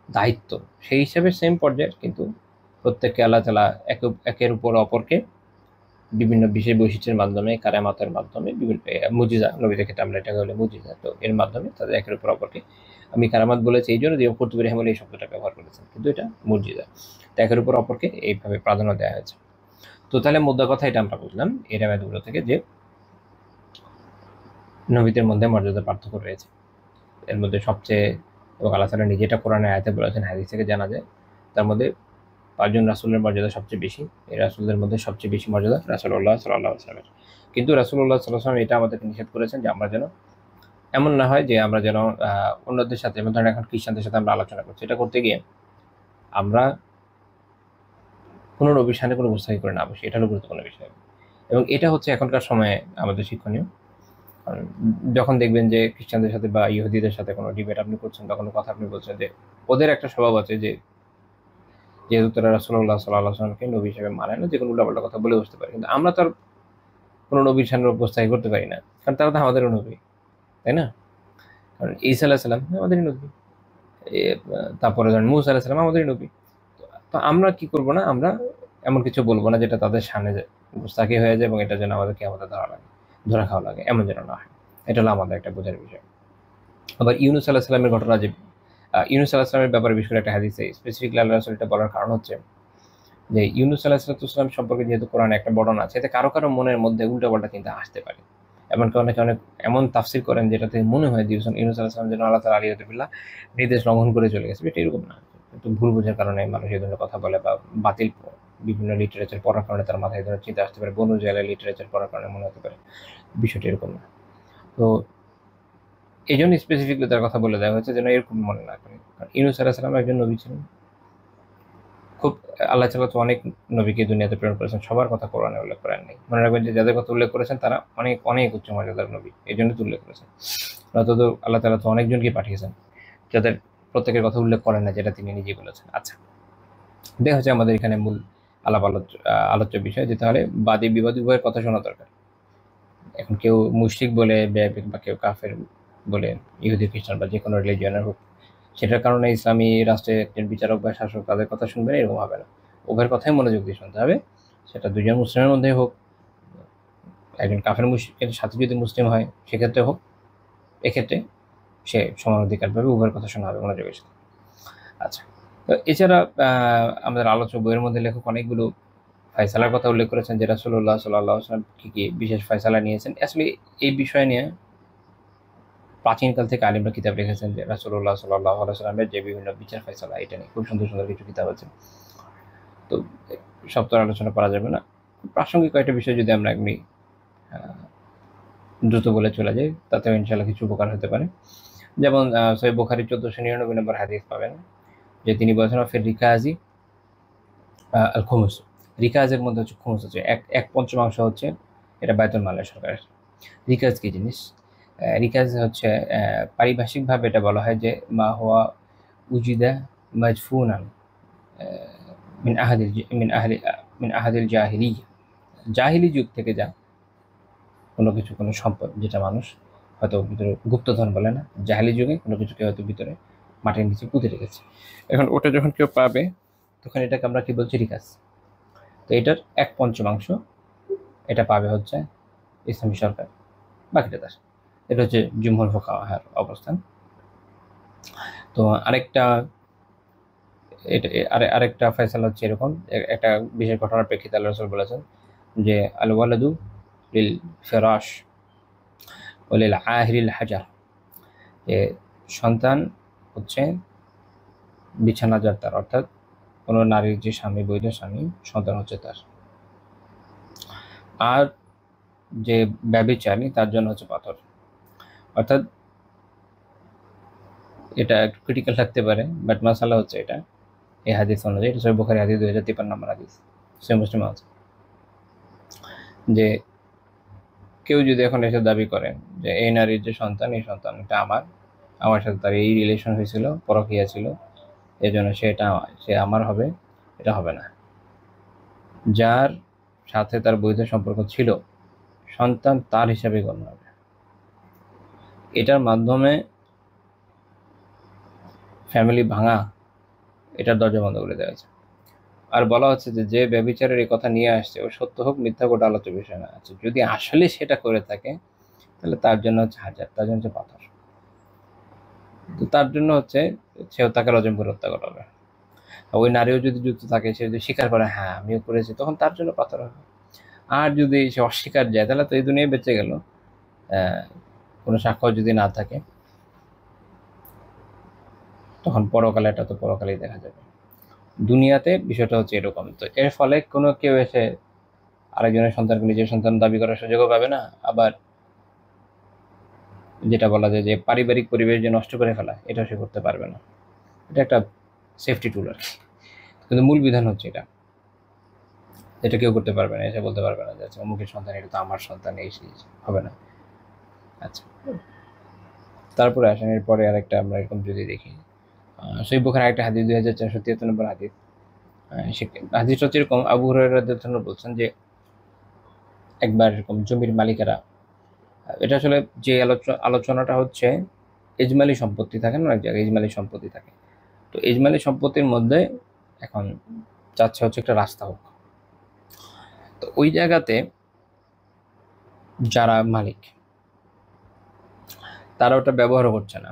দায়িত্ব, সেই হিসাবে সেম পর্যায়ের, কিন্তু প্রত্যেককে আল্লাহ তাআলা একের উপর অপরকে বিভিন্ন বিশেষ বৈশিষ্ট্যের মাধ্যমে, কারামাতের মাধ্যমে, বিভিন্ন মুজিজা, নবীদের ক্ষেত্রে আমরা এটাকে বলে মুজিজা, তো এর মাধ্যমে তাদের একের উপর অপরকে, আমি কারামাত বলেছি এই জন্য যে কুরতুবী রাহিমাহুল্লাহ এই শব্দটা ব্যবহার করেছেন, কিন্তু এটা মুজিজা, তো একের উপর অপরকে এইভাবে প্রাধান্য দেওয়া হয়েছে। তো তাহলে মোদ্দা কথা এটা আমরা বুঝলাম এই রিওয়ায়াতগুলো থেকে যে নবীদের মধ্যে মর্যাদা পার্থক্য রয়েছে। এর মধ্যে সবচেয়ে এবং আল্লাহ তাআলা নিজে এটা কোরআনের আয়াতে বলেছেন, হাদিস থেকে জানা যায়। তার মধ্যে ৫ জন রাসূলের মর্যাদা সবচেয়ে বেশি। এই রাসূলদের মধ্যে সবচেয়ে বেশি মর্যাদা রাসূলুল্লাহ সাল্লাল্লাহু আলাইহি ওয়াসাল্লামের। কিন্তু রাসূলুল্লাহ সাল্লাল্লাহু আলাইহি ওয়াসাল্লাম এটা আমাদেরকে নিষেধ করেছেন যে আমরা যেন এমন না হয় যে আমরা যেন অন্যদের সাথে, যেমন ধরেন এখন খ্রিস্টানদের সাথে আমরা আলোচনা করছি, এটা করতে গিয়ে আমরা কোনো নবীর সামনে কোনো গুস্তাখি করে না বসি। এটা হলো গুরুত্বপূর্ণ বিষয়। এবং এটা হচ্ছে এখনকার সময়ে আমাদের শিক্ষণীয়। কারণ যখন দেখবেন যে খ্রিস্টানদের সাথে বা ইহুদিদের সাথে কোনো ডিবেট আপনি করছেন বা কোনো কথা আপনি বলছেন, যে ওদের একটা স্বভাব আছে যে যেহেতু তারা রাসূলুল্লাহ সাল্লাল্লাহু আলাইহি ওয়াসাল্লামকে নবী হিসেবে মানে না, যে কোনো উল্টাপাল্টা কথা বলে বসতে পারে। কিন্তু আমরা তো আর কোনো নবীর সামনে উপস্থাপন করতে পারি না, কারণ তারা তো আমাদেরও নবী, তাই না? কারণ ঈসা আলাইহিস সালাম আমাদেরই নবী, তারপরে ধরেন মুসা আলাইহিস সালাম আমাদেরই নবী। তো আমরা কি করব না, আমরা এমন কিছু বলবো না যেটা তাদের সামনে গুস্তাখি হয়ে যায় এবং এটা যেন আমাদের কিয়ামতে ধরা খাওয়া লাগে, এমন যেন না হয়। এটা হলো আমাদের একটা বোঝার বিষয়। আবার ইউনূস আলাইহিস সালামের ঘটনা, যে ইউনূস আলাইহিস সালামের ব্যাপারে বিশেষ করে একটা হাদিসে স্পেসিফিকলি আল্লাহ রাসূল এটা বলার কারণ হচ্ছে যে ইউনূস আলাইহিস সালাম সম্পর্কে যেহেতু কোরআনে একটা বর্ণনা আছে, এতে কারো কারো মনের মধ্যে উল্টাপাল্টা চিন্তা আসতে পারে। এমনকি অনেকে অনেক এমন তাফসীর করেন যেটা থেকে মনে হয় যে ইউনূস আলাইহিস সালাম যেন আল্লাহ তাআলা আলিয়াতুবিল্লাহ নির্দেশ লঙ্ঘন করে চলে গেছে। এটা এরকম না, একটু ভুল বোঝার কারণে মানুষ এই ধরনের কথা বলে, বা বাতিল বিভিন্ন লিটারেচার পড়ার কারণে তার মাথায় এই ধরনের চিন্তা আসতে পারে, বনু ইসরাঈলের লিটারেচার পড়ার কারণে মনে হতে পারে। বিষয়টা এরকম না। তো এই জন্য স্পেসিফিকলি তার কথা বলে দেওয়া হয়েছে যেন এরকম মনে না করে। কারণ ইউনূস আলাইহিস সালাম একজন নবী ছিলেন। খুব আল্লাহ তাআলা তো অনেক নবীকে দুনিয়াতে প্রেরণ করেছেন, সবার কথা কোরআনে উল্লেখ করেন নাই। মনে রাখবেন যে যাদের কথা উল্লেখ করেছেন তারা অনেক অনেক উচ্চ মর্যাদার নবী, এই জন্য তো উল্লেখ করেছেন। অথচ আল্লাহ তাআলা তো অনেকজনকে পাঠিয়েছেন যাদের প্রত্যেকের কথা উল্লেখ করেন না, যেটা তিনি নিজেই বলেছেন। আচ্ছা, দেখা হচ্ছে আমাদের এখানে মূল আলোচ্য বিষয়, যে তাহলে বাদী বিবাদী উভয়ের কথা শোনা দরকার। এখন কেউ মুশরিক বলে বা কেউ কাফের বলে, ইহুদি খ্রিস্টান বা যে কোনো রিলিজিয়নের হোক, সেটার কারণে ইসলামী রাষ্ট্রে একজন বিচারক বা শাসক তাদের কথা শুনবেন এরকম হবে না। উভয়ের কথাই মনোযোগ দিয়ে শুনতে হবে। সেটা দুজন মুসলিমের মধ্যে হোক, একজন কাফের মুশরিকের সাথে যদি মুসলিম হয় সেক্ষেত্রে হোক, এক্ষেত্রে সে সমান অধিকার পাবে, উভয়ের কথা শোনা হবে মনোযোগের সাথে। আচ্ছা, তো এছাড়া আমাদের আলোচ্য বইয়ের মধ্যে লেখক অনেকগুলো ফয়সালার কথা উল্লেখ করেছেন, যে রাসূলুল্লাহ সাল্লাল্লাহু আলাইহি ওয়াসাল্লাম কি বিশেষ ফয়সালা নিয়েছেন। আসলে এই বিষয় নিয়ে প্রাচীনকাল থেকে আলিমরা কিতাব লিখেছেন, যে রাসূলুল্লাহ সাল্লাল্লাহু আলাইহি ওয়াসাল্লামের যে বিভিন্ন বিচার ফয়সালা, এটা নিয়ে খুব সুন্দর সুন্দর কিছু কিতাব আছে। তো সব তো আলোচনা করা যাবে না। প্রাসঙ্গিক কয়েকটা বিষয় যদি আমরা এমনি দ্রুত বলে চলে যাই, তাতেও ইনশাআল্লাহ কিছু উপকার হতে পারে। যেমন সহিহ বুখারী 1499 নম্বর হাদিস পাবেন, যে তিনি বলেছেন ফির রিকাজি আল খুমুস। রিকাজের মধ্যে হচ্ছে খুমুস হচ্ছে এক পঞ্চমাংশ হচ্ছে এটা বায়তুল মালের সরকারের। রিকাজ কি জিনিস? রিকাজ হচ্ছে পারিভাষিকভাবে এটা বলা হয় যে মা হুয়া উজিদা মাজফুনান মিন আহাদিল মিন আহাদিল জাহিলিয়া। জাহিলি যুগ থেকে যা কোনো কিছু, কোনো সম্পদ যেটা মানুষ হয়তো ভিতরে গুপ্তধন বলে না, জাহিলি যুগে কোনো কিছুকে হয়তো ভিতরে মাটির নিচে পুঁতে রেখেছে। এখন ওটা যখন কেউ পাবে তখন এটাকে আমরা কি বলছি? রিকাজ। তো এটার এক পঞ্চমাংশ এটা পাবে হচ্ছে ইসলামী সরকার, বাকিটা তার। এটা হচ্ছে জুমহুর ফুকাহার অবস্থান। তো আরেকটা ফয়সালা হচ্ছে এরকম, একটা বিশেষ ঘটনার প্রেক্ষিতে আল্লাহ রাসূল বলেছেন যে আল ওয়ালাদু লিল ফিরাশ ওয়া লিল আহিরিল হাজার, যে সন্তান হচ্ছে বিছানা যার তার, অর্থাৎ কোনো নারীর যে স্বামী, বৈধ স্বামী, সন্তান হচ্ছে তার। আর যে ব্যভিচারী তার জন্য হচ্ছে পাথর। অর্থাৎ এটা একটু ক্রিটিক্যাল থাকতে পারে, বাট মাসালা হচ্ছে এটা এই হাদিস অনুযায়ী, এটা সহিহ বুখারী হাদিস 2053 নম্বর হাদিস, সহিহ মুসলিম আছে, যে কেউ যদি এখন এসে দাবি করেন যে এই নারীর যে সন্তান, এই সন্তানটা আমার সাথে তার এই রিলেশন হয়েছিল, পরকীয়া ছিল, এই জন্য সে আমার হবে, এটা হবে না। যার সাথে তার বৈধ সম্পর্ক ছিল, সন্তান তার হিসাবে গণ্য হবে। এটার মাধ্যমে ফ্যামিলি ভাঙা, এটার দরজা বন্ধ করে দেওয়া হয়েছে। আর বলা হচ্ছে যে ব্যভিচারের এই কথা নিয়ে আসছে, ও সত্য হোক মিথ্যা হোক ওটা আলোচ্য বিষয় না। আছে যদি আসলে সেটা করে থাকে তাহলে তার জন্য হচ্ছে হাজার, তার জন্য হচ্ছে পাথর। তো তার জন্য হচ্ছে সেও তাকে রজম করে হত্যা করা হবে। ওই নারীও যদি যুক্ত থাকে, সে যদি স্বীকার করে হ্যাঁ আমিও করেছি, তখন তার জন্য পাথর হবে। আর যদি সে অস্বীকার যায় তাহলে তো এই দুনিয়ায় বেঁচে গেল, কোনো সাক্ষ্য যদি না থাকে। তখন পরকালে এটা তো পরকালেই দেখা যাবে। দুনিয়াতে বিষয়টা হচ্ছে এরকম। তো এর ফলে কোনো কেউ এসে আরেকজনের সন্তানকে নিজের সন্তান দাবি করার সুযোগও পাবে না, আবার যেটা বলা যায় যে পারিবারিক পরিবেশ যে নষ্ট করে ফেলা, এটা সে করতে পারবে না। এটা একটা সেফটি টুল আর কি। কিন্তু মূল বিধান হচ্ছে এটা কেউ করতে পারবে না, এসে বলতে পারবে না যে আচ্ছা অমুকের সন্তান, এটা তো আমার সন্তান, এই সেই হবে না। আচ্ছা, তারপরে আসেন এরপরে আরেকটা আমরা এরকম যদি দেখি, সহিহ বুখারীর আরেকটা হাদিস 2473 নম্বর হাদিস। হাদিসটা হচ্ছে এরকম, আবু হুরায়রা রাদিয়াল্লাহু আনহু বলছেন যে একবার এরকম জমির মালিকেরা, এটা আসলে যে আলোচনাটা হচ্ছে এজমালি সম্পত্তি থাকে না, এক জায়গায় এজমালি সম্পত্তি থাকে। তো এজমালি সম্পত্তির মধ্যে এখন চাচ্ছে হচ্ছে একটা রাস্তা হোক। তো ওই জায়গাতে যারা মালিক তারা ওটা ব্যবহার করছে না,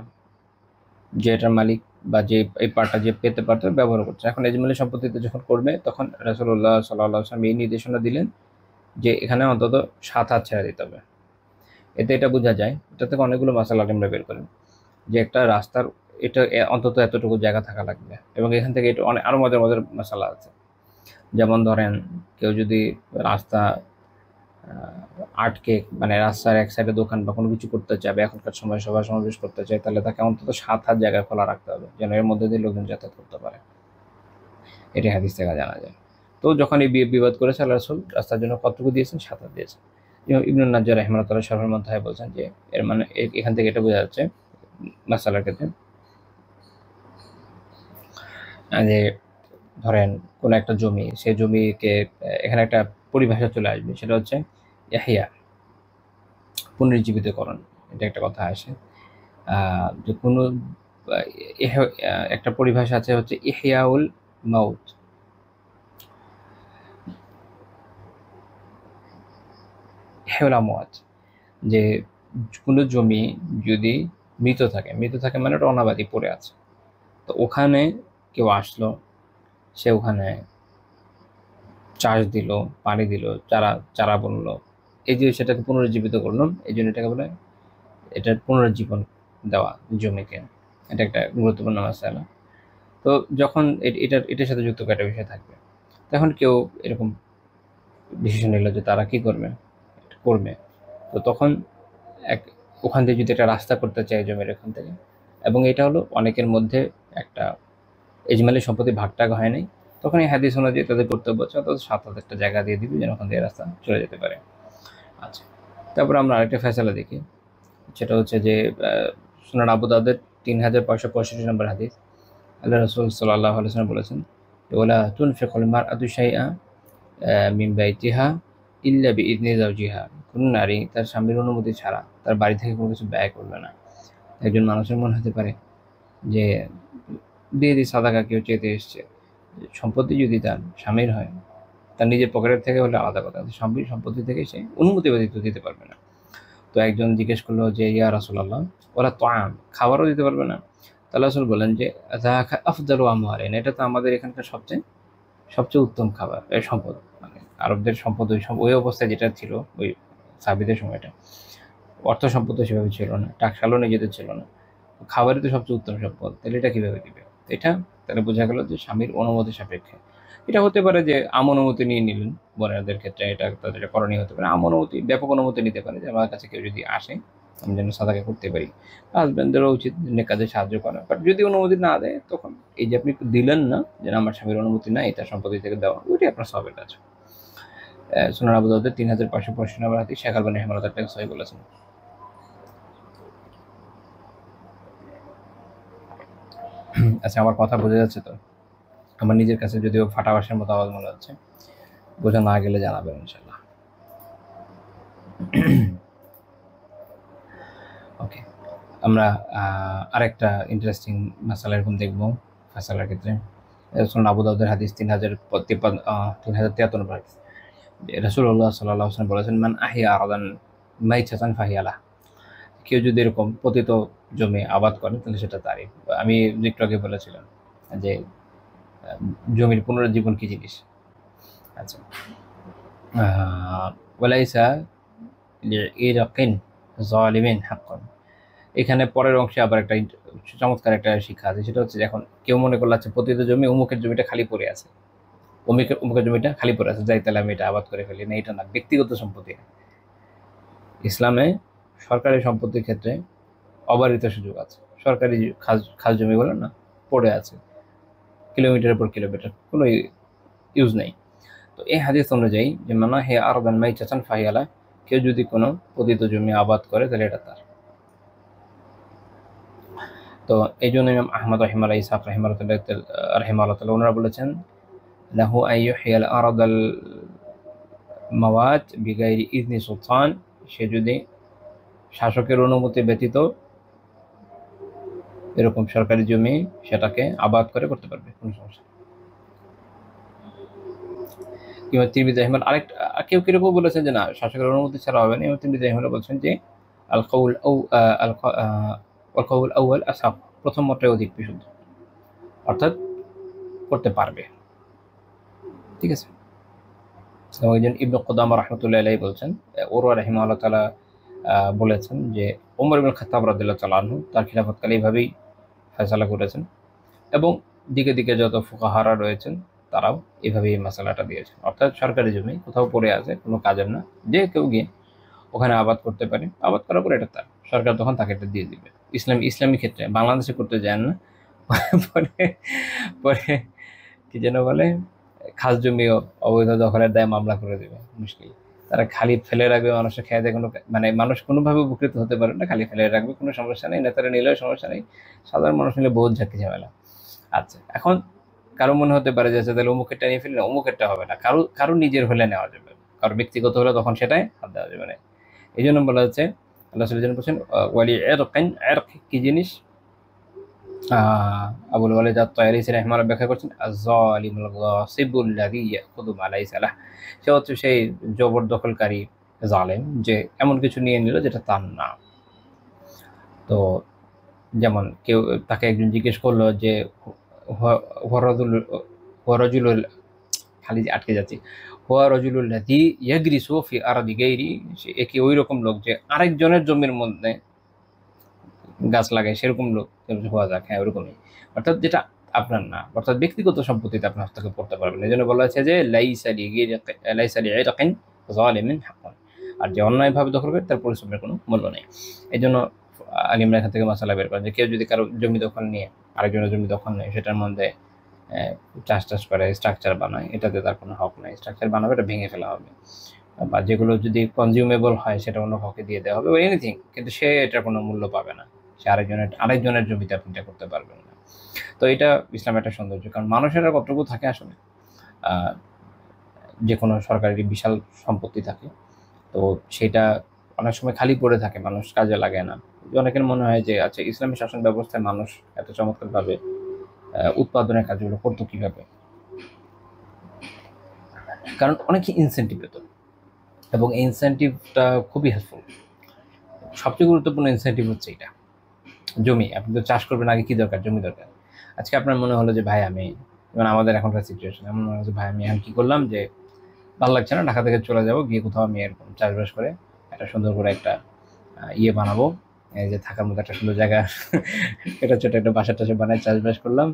যে এটার মালিক বা যে এই পার্টটা যে পেতে পারতো ব্যবহার করছে। এখন এজমালি সম্পত্তিতে যখন করবে তখন রাসূলুল্লাহ সাল্লাল্লাহু আলাইহি ওয়াসাল্লাম এই নির্দেশনা দিলেন যে এখানে অন্তত 7 হাত ছেড়ে দিতে হবে। এতে এটা বোঝা যায়, এটা থেকে অনেকগুলো মাসালা আমরা বের করি, যে একটা রাস্তার এটা অন্তত এতটুকু জায়গা থাকা লাগবে। এবং এখান থেকে এটা অনেক আরো মজার মজার মশালা আছে। যেমন ধরেন কেউ যদি রাস্তা আটকে, মানে রাস্তার এক সাইডে দোকান বা কোনো কিছু করতে চাবে, এখনকার সময় সভা সমাবেশ করতে চায়, তাহলে তাকে অন্তত 7 হাত জায়গা খোলা রাখতে হবে, যেন এর মধ্যে দিয়ে লোকজন যাতায়াত করতে পারে। এটি হাদিস থেকে জানা যায়। তো যখন এই বিবাদ করেছে আল্লাহ রাসূল রাস্তার জন্য কতটুকু দিয়েছেন? 7 হাত দিয়েছেন। ইবনুন নাজ্জার রাহিমাহুল্লাহ শরহুল মুনতাহায় বলছেন যে এর মানে এখান থেকে এটা বোঝা যাচ্ছে মাসালার ক্ষেত্রে যে ধরেন কোন একটা জমি, সেই জমিকে এখানে একটা পরিভাষা চলে আসবে, সেটা হচ্ছে ইহয়া, পুনরুজ্জীবিতকরণ। এটা একটা কথা আসে যে কোনো একটা পরিভাষা আছে হচ্ছে ইহয়াউল মাউত। ইহয়াউল আমওয়াত, যে কোনো জমি যদি মৃত থাকে মানে ওটা অনাবাদি পড়ে আছে, তো ওখানে কেউ আসলো, সে ওখানে চাষ দিল, পানি দিল, চারা বুনলো, এই যে সেটাকে পুনরুজ্জীবিত করলো, এই জন্য এটাকে বলে এটার পুনরুজ্জীবন দেওয়া জমিকে। এটা একটা গুরুত্বপূর্ণ মাসালা। তো যখন এটার সাথে যুক্ত একটা বিষয় থাকবে, তখন কেউ এরকম ডিসিশন নিল যে তারা কি করবে। তো তখন এক ওখান থেকে যদি একটা রাস্তা করতে চায় জমির এখান থেকে, এবং এটা হলো অনেকের মধ্যে একটা এজমালি সম্পত্তি ভাগটাগ হয় নাই, তখন এই হাদিস অনুযায়ী তাদের কর্তব্য হচ্ছে অন্তত 7 হাত একটা জায়গা দিয়ে দিবে, যেন ওখান থেকে রাস্তা চলে যেতে পারে। আচ্ছা, তারপর আমরা আরেকটা ফয়সালা দেখি, সেটা হচ্ছে যে সুনান আবু দাউদের 3565 নম্বর হাদিস। আল্লাহ রাসূল সাল্লাল্লাহু আলাইহি ওয়াসাল্লাম বলেছেন, ওয়ালা তুনফিকুল মারআতু শাইআ মিন বাইতিহা ইল্লা বিইذনি যাওজিহা। কোনো নারী তার স্বামীর অনুমতি ছাড়া তার বাড়ি থেকে কোনো কিছু ব্যয় করবে না। একজন মানুষের মনে হতে পারে যে দিয়ে দিই সাদাকা, কেউ চেতে এসছে। সম্পত্তি যদি তার স্বামীর হয়, তার নিজের পকেটের থেকে হলে আলাদা কথা, স্বামীর সম্পত্তি থেকে সে অনুমতি ব্যতীত দিতে পারবে না। তো একজন জিজ্ঞেস করলো যে ইয়া রাসূলুল্লাহ, ওরা তাআম, খাবারও দিতে পারবে না? তাহলে রাসূল বলেন যে যাকা আফদালু আমওয়ালিনা, এটা তো আমাদের এখানকার সবচেয়ে সবচেয়ে উত্তম খাবার, সম্পদ। মানে আরবদের সম্পদ ওই অবস্থায় যেটা ছিল ওই সাহাবীদের সময়টা, অর্থ সম্পদ সেভাবে ছিল না, টাকশালও নিজেদের ছিল না, খাবারই তো সবচেয়ে উত্তম সম্পদ, তাহলে এটা কিভাবে দিবে? এটা তাহলে বোঝা গেল যে স্বামীর অনুমতি সাপেক্ষে। এটা হতে পারে যে অনুমতি নিয়ে নিলেন, বোনেদের ক্ষেত্রে এটা তাদের করণীয় হতে পারে। অনুমতি, ব্যাপক অনুমতি নিতে পারে যে আমার কাছে কেউ যদি আসে আমি যেন সাদাকা করতে পারি। হাজব্যান্ডেরও উচিত কাজে সাহায্য করা। বাট যদি অনুমতি না দেয়, তখন এই যে আপনি দিলেন না যে আমার স্বামীর অনুমতি নাই, তার সম্পত্তি থেকে দেওয়া, ওইটাই আপনার সবের কাজ। সুনান আবু দাউদের 3565 নম্বর হাদিস, শেখ আলবানী রাহিমাহুল্লাহ তাআলা সহিহ বলেছেন। আচ্ছা, আমার কথা বোঝা যাচ্ছে তো? আমার নিজের কাছে যদিও ফাটা বাঁশের মতো আওয়াজ মনে হচ্ছে, বোঝা না গেলে জানাবেন ইনশাল্লাহ। ওকে, আমরা আরেকটা ইন্টারেস্টিং মাসালা এরকম দেখবো ফাসালার ক্ষেত্রে। সুনান আবু দাউদের হাদিস 3053 নম্বর হাদিস। রাসূলুল্লাহ সাল্লাল্লাহু আলাইহি ওয়াসাল্লাম বলেছেন, মান আহিয়া আরদান মাইতাতান ফাহিয়া লাহ। কেউ যদি এরকম পতিত জমি আবাদ করে তাহলে সেটা তারই। আমি একটু আগে বলেছিলাম যে জমির পুনরুজ্জীবন কি জিনিস। আচ্ছা, ওয়ালাইসা লিইরাকিন যালিমিন হাক্কান, এখানে পরের অংশে আবার একটা চমৎকার একটা শিক্ষা আছে, সেটা হচ্ছে এখন কেউ মনে করলো আচ্ছা পতিত জমি অমুকের জমিটা খালি পড়ে আছে, অমুকের জমিটা খালি পড়ে আছে, যাই তাহলে আমি এটা আবাদ করে ফেলি। না, এটা না, ব্যক্তিগত সম্পত্তি। ইসলামে সরকারি সম্পত্তির ক্ষেত্রে অবারিত সুযোগ আছে। সরকারি খাস জমি বলেন না, পড়ে আছে কিলোমিটারের পর কিলোমিটার, কোনো ইউজ নেই। তো এই হাদিস অনুযায়ী যে মানা হে আরদান মাই চাচান ফাহিয়ালা, কেউ যদি কোনো পতিত জমি আবাদ করে তাহলে এটা তার। তো এই জন্য ইমাম আহমদ রহিমাল্লাহ, ইসহাক রহিমাল্লাহ ওনারা বলেছেন লাহু আইয়ুহিয়াল আরদাল মাওয়াত বিগাইরি ইজনি সুলতান, সে যদি শাসকের অনুমতি ব্যতীত এরকম সরকারি জমি সেটাকে আবাদ করতে পারবে, কোনো সমস্যা। কিংবা তিরমিজি আহমদ আরেকটা, কেউ কিরকম বলেছেন যে না শাসকের অনুমতি ছাড়া হবে না। এবং তিরমিজি আহমদ বলছেন যে আল কাউল আউয়াল আসাব, প্রথম মতটাই অধিক বিশুদ্ধ, অর্থাৎ করতে পারবে। ঠিক আছে। এবং একজন ইবনে কুদামা রাহমাতুল্লাহি আলাইহি বলছেন, উরওয়া রাহিমাহুল্লাহ তাআলা বলেছেন যে ওমর ইবনে খাত্তাব রাদিয়াল্লাহু তাআলা আনহু তার খিলাফতকালে এইভাবেই ফয়সালা করেছেন, এবং দিকে দিকে যত ফুকাহারা রয়েছেন তারাও এভাবে এই মাসালাটা দিয়েছেন। অর্থাৎ সরকারি জমি কোথাও পড়ে আছে, কোনো কাজের না, যে কেউ গিয়ে ওখানে আবাদ করতে পারে, আবাদ করার পর এটা তার, সরকার তখন তাকে এটা দিয়ে দিবে। ইসলামী ক্ষেত্রে বাংলাদেশে করতে যান না, পরে পরে কি যেন বলে, খাস জমি অবৈধ দখলের দায়ে মামলা করে দেবে, মুশকিল। তারা খালি ফেলে রাখবে, মানুষের খেয়ে কোনো মানে মানুষ কোনোভাবে উপকৃত হতে পারে না, খালি ফেলে রাখবে, কোনো সমস্যা নেই, নেতারা নিলেও সমস্যা নেই, সাধারণ মানুষ নিলে বহুত ঝাঁকি ঝামেলা। আচ্ছা, এখন কারো মনে হতে পারে যে তাহলে অমুকেরটা নিয়ে ফেললে, অমুকেরটা হবে না, কারো নিজের হলে নেওয়া যাবে, কারো ব্যক্তিগত হলে তখন সেটাই হাত দেওয়া যাবে না। এই জন্য বলা হচ্ছে, আল্লাহ সাল্লাল্লাহু আলাইহি ওয়াসাল্লাম বলছেন ওয়ালি ইরকিন, ইরক কি জিনিস? আবুল ওয়ালিদ আত-তায়ালিসি রাহিমাহুল্লাহ ব্যাখ্যা করছেন আয-যালিমুল গাসিবুল লাযী ইয়াখুযু মা লাইসা লাহ, সে হচ্ছে সেই জবরদখলকারী জালেম, যে এমন কিছু নিয়ে নিল যেটা তার না। তো যেমন কেউ, তাকে একজন জিজ্ঞেস করলো যে ওয়ারাজুলুল, খালি আটকে যাচ্ছি, ওয়ারাজুলুল লাযী ইয়াগরিসু ফি আরদি গায়রি, সে কি ওই রকম লোক যে আরেকজনের জমির মধ্যে গাছ লাগায়, সেরকম লোক হওয়া যাক। হ্যাঁ, ওরকমই, অর্থাৎ যেটা আপনার না, অর্থাৎ ব্যক্তিগত সম্পত্তিতে আপনি হস্তক্ষেপ করতে পারবেন। এই জন্য বলা হয়েছে যে লাইসা লিগাইরিন যালিমিন হাক্কুন, আর যে অন্যায়ভাবে দখল করে তার পরিশ্রমের কোনো মূল্য নেই। এই জন্য আলিমরা এখান থেকে মাসালা বের করেন যে কেউ যদি কারো জমি দখল নিয়ে, আরেকজনের জমি দখল নেয়, সেটার মধ্যে চাষ করে স্ট্রাকচার বানায়, এটাতে তার কোনো হক নেই। স্ট্রাকচার বানাবে, এটা ভেঙে ফেলা হবে, বা যেগুলো যদি কনজিউমেবল হয় সেটা অন্য কাউকে দিয়ে দেওয়া হবে, এনিথিং, কিন্তু সে এটার কোনো মূল্য পাবে না, সে আরেকজনের জমিতে আপনি এটা করতে পারবেন না। তো এটা ইসলামের একটা সৌন্দর্য, কারণ মানুষের আর কতটুকু থাকে আসলে, যে কোনো সরকারি বিশাল সম্পত্তি থাকে, তো সেটা অনেক সময় খালি পড়ে থাকে, মানুষ কাজে লাগে না। অনেকের মনে হয় যে আচ্ছা ইসলামী শাসন ব্যবস্থায় মানুষ এত চমৎকারভাবে উৎপাদনের কাজগুলো করতো কিভাবে, কারণ অনেকে ইনসেন্টিভ পেত, এবং এই ইনসেন্টিভটা খুবই হেল্পফুল। সবচেয়ে গুরুত্বপূর্ণ ইনসেন্টিভ হচ্ছে এটা, জমি। আপনি তো চাষ করবেন, আগে কি দরকার? জমি দরকার। আজকে আপনার মনে হলো যে ভাই আমি, মানে আমাদের এখনকার সিচুয়েশন এমন মনে হচ্ছে, ভাই আমি এখন কি করলাম যে ভালো লাগছে না, ঢাকা থেকে চলে যাব, গিয়ে কোথাও আমি এরকম চাষবাস করে একটা সুন্দর করে একটা ইয়ে বানাবো, এই যে থাকার মতো একটা সুন্দর জায়গা, এটা ছোট একটা বাসা টাসা বানায় চাষবাস করলাম,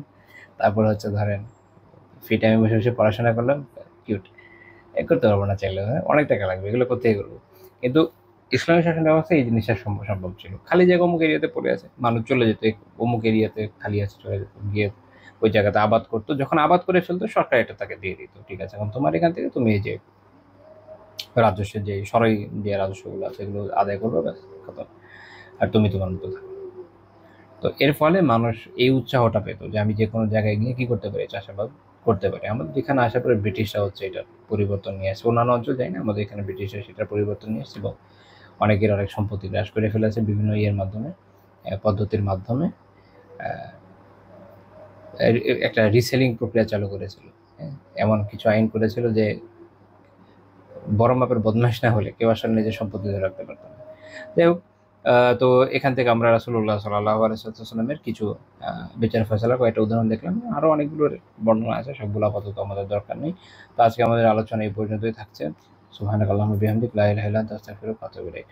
তারপর হচ্ছে ধরেন ফ্রি টাইমে বসে বসে পড়াশোনা করলাম, কিউট। করতে পারবো না চাইলেও, হ্যাঁ অনেক টাকা লাগবে, এগুলো কোথায় করবো? কিন্তু ইসলামী শাসন ব্যবস্থা এই জিনিসটা সম্ভব ছিল। খালি জায়গা অমুক এরিয়াতে পড়ে আছে, মানুষ চলে যেত, অমুক এরিয়াতে খালি আছে, চলে যেত, গিয়ে ওই জায়গাতে আবাদ করতো, যখন আবাদ করে ফেলতো সরকার এটা তাকে দিয়ে দিত, ঠিক আছে এখন তোমার এখান থেকে তুমি এই যে রাজস্বের যে সরাই যে রাজস্বগুলো আছে এগুলো আদায় করবে, ব্যাস খতম, আর তুমি তোমার মতো থাকো। তো এর ফলে মানুষ এই উৎসাহটা পেত যে আমি যে কোনো জায়গায় গিয়ে কি করতে পারি, চাষাবাদ করতে পারি। আমাদের যেখানে আসার পরে ব্রিটিশরা হচ্ছে এটার পরিবর্তন নিয়ে আসে, অন্যান্য অঞ্চল যাই না, আমাদের এখানে ব্রিটিশরা সেটার পরিবর্তন নিয়ে এসেছিল। অনেকের অনেক সম্পত্তি গ্রাস করে ফেলেছে বিভিন্ন ইয়ের মাধ্যমে, পদ্ধতির মাধ্যমে। একটা রিসেলিং প্রক্রিয়া চালু করেছিল, এমন কিছু আইন করেছিল যে বড় মাপের বদমাশ না হলে কেউ আসলে নিজের সম্পত্তি ধরে রাখতে পারত না। যাই হোক, তো এখান থেকে আমরা রাসূলুল্লাহ সাল্লাল্লাহু আলাইহি ওয়াসাল্লামের কিছু বিচার ফয়সালা কয়েকটা উদাহরণ দেখলাম, আরও অনেকগুলোর বর্ণনা আছে, সবগুলো আপাতত আমাদের দরকার নেই। তো আজকে আমাদের আলোচনা এই পর্যন্তই থাকছে। সুবহানাকাল্লাহুম্মা বিহামদিকা লা ইলাহা ইল্লা আনতা আস্তাগফিরুকা ওয়া আতুবু ইলাইক।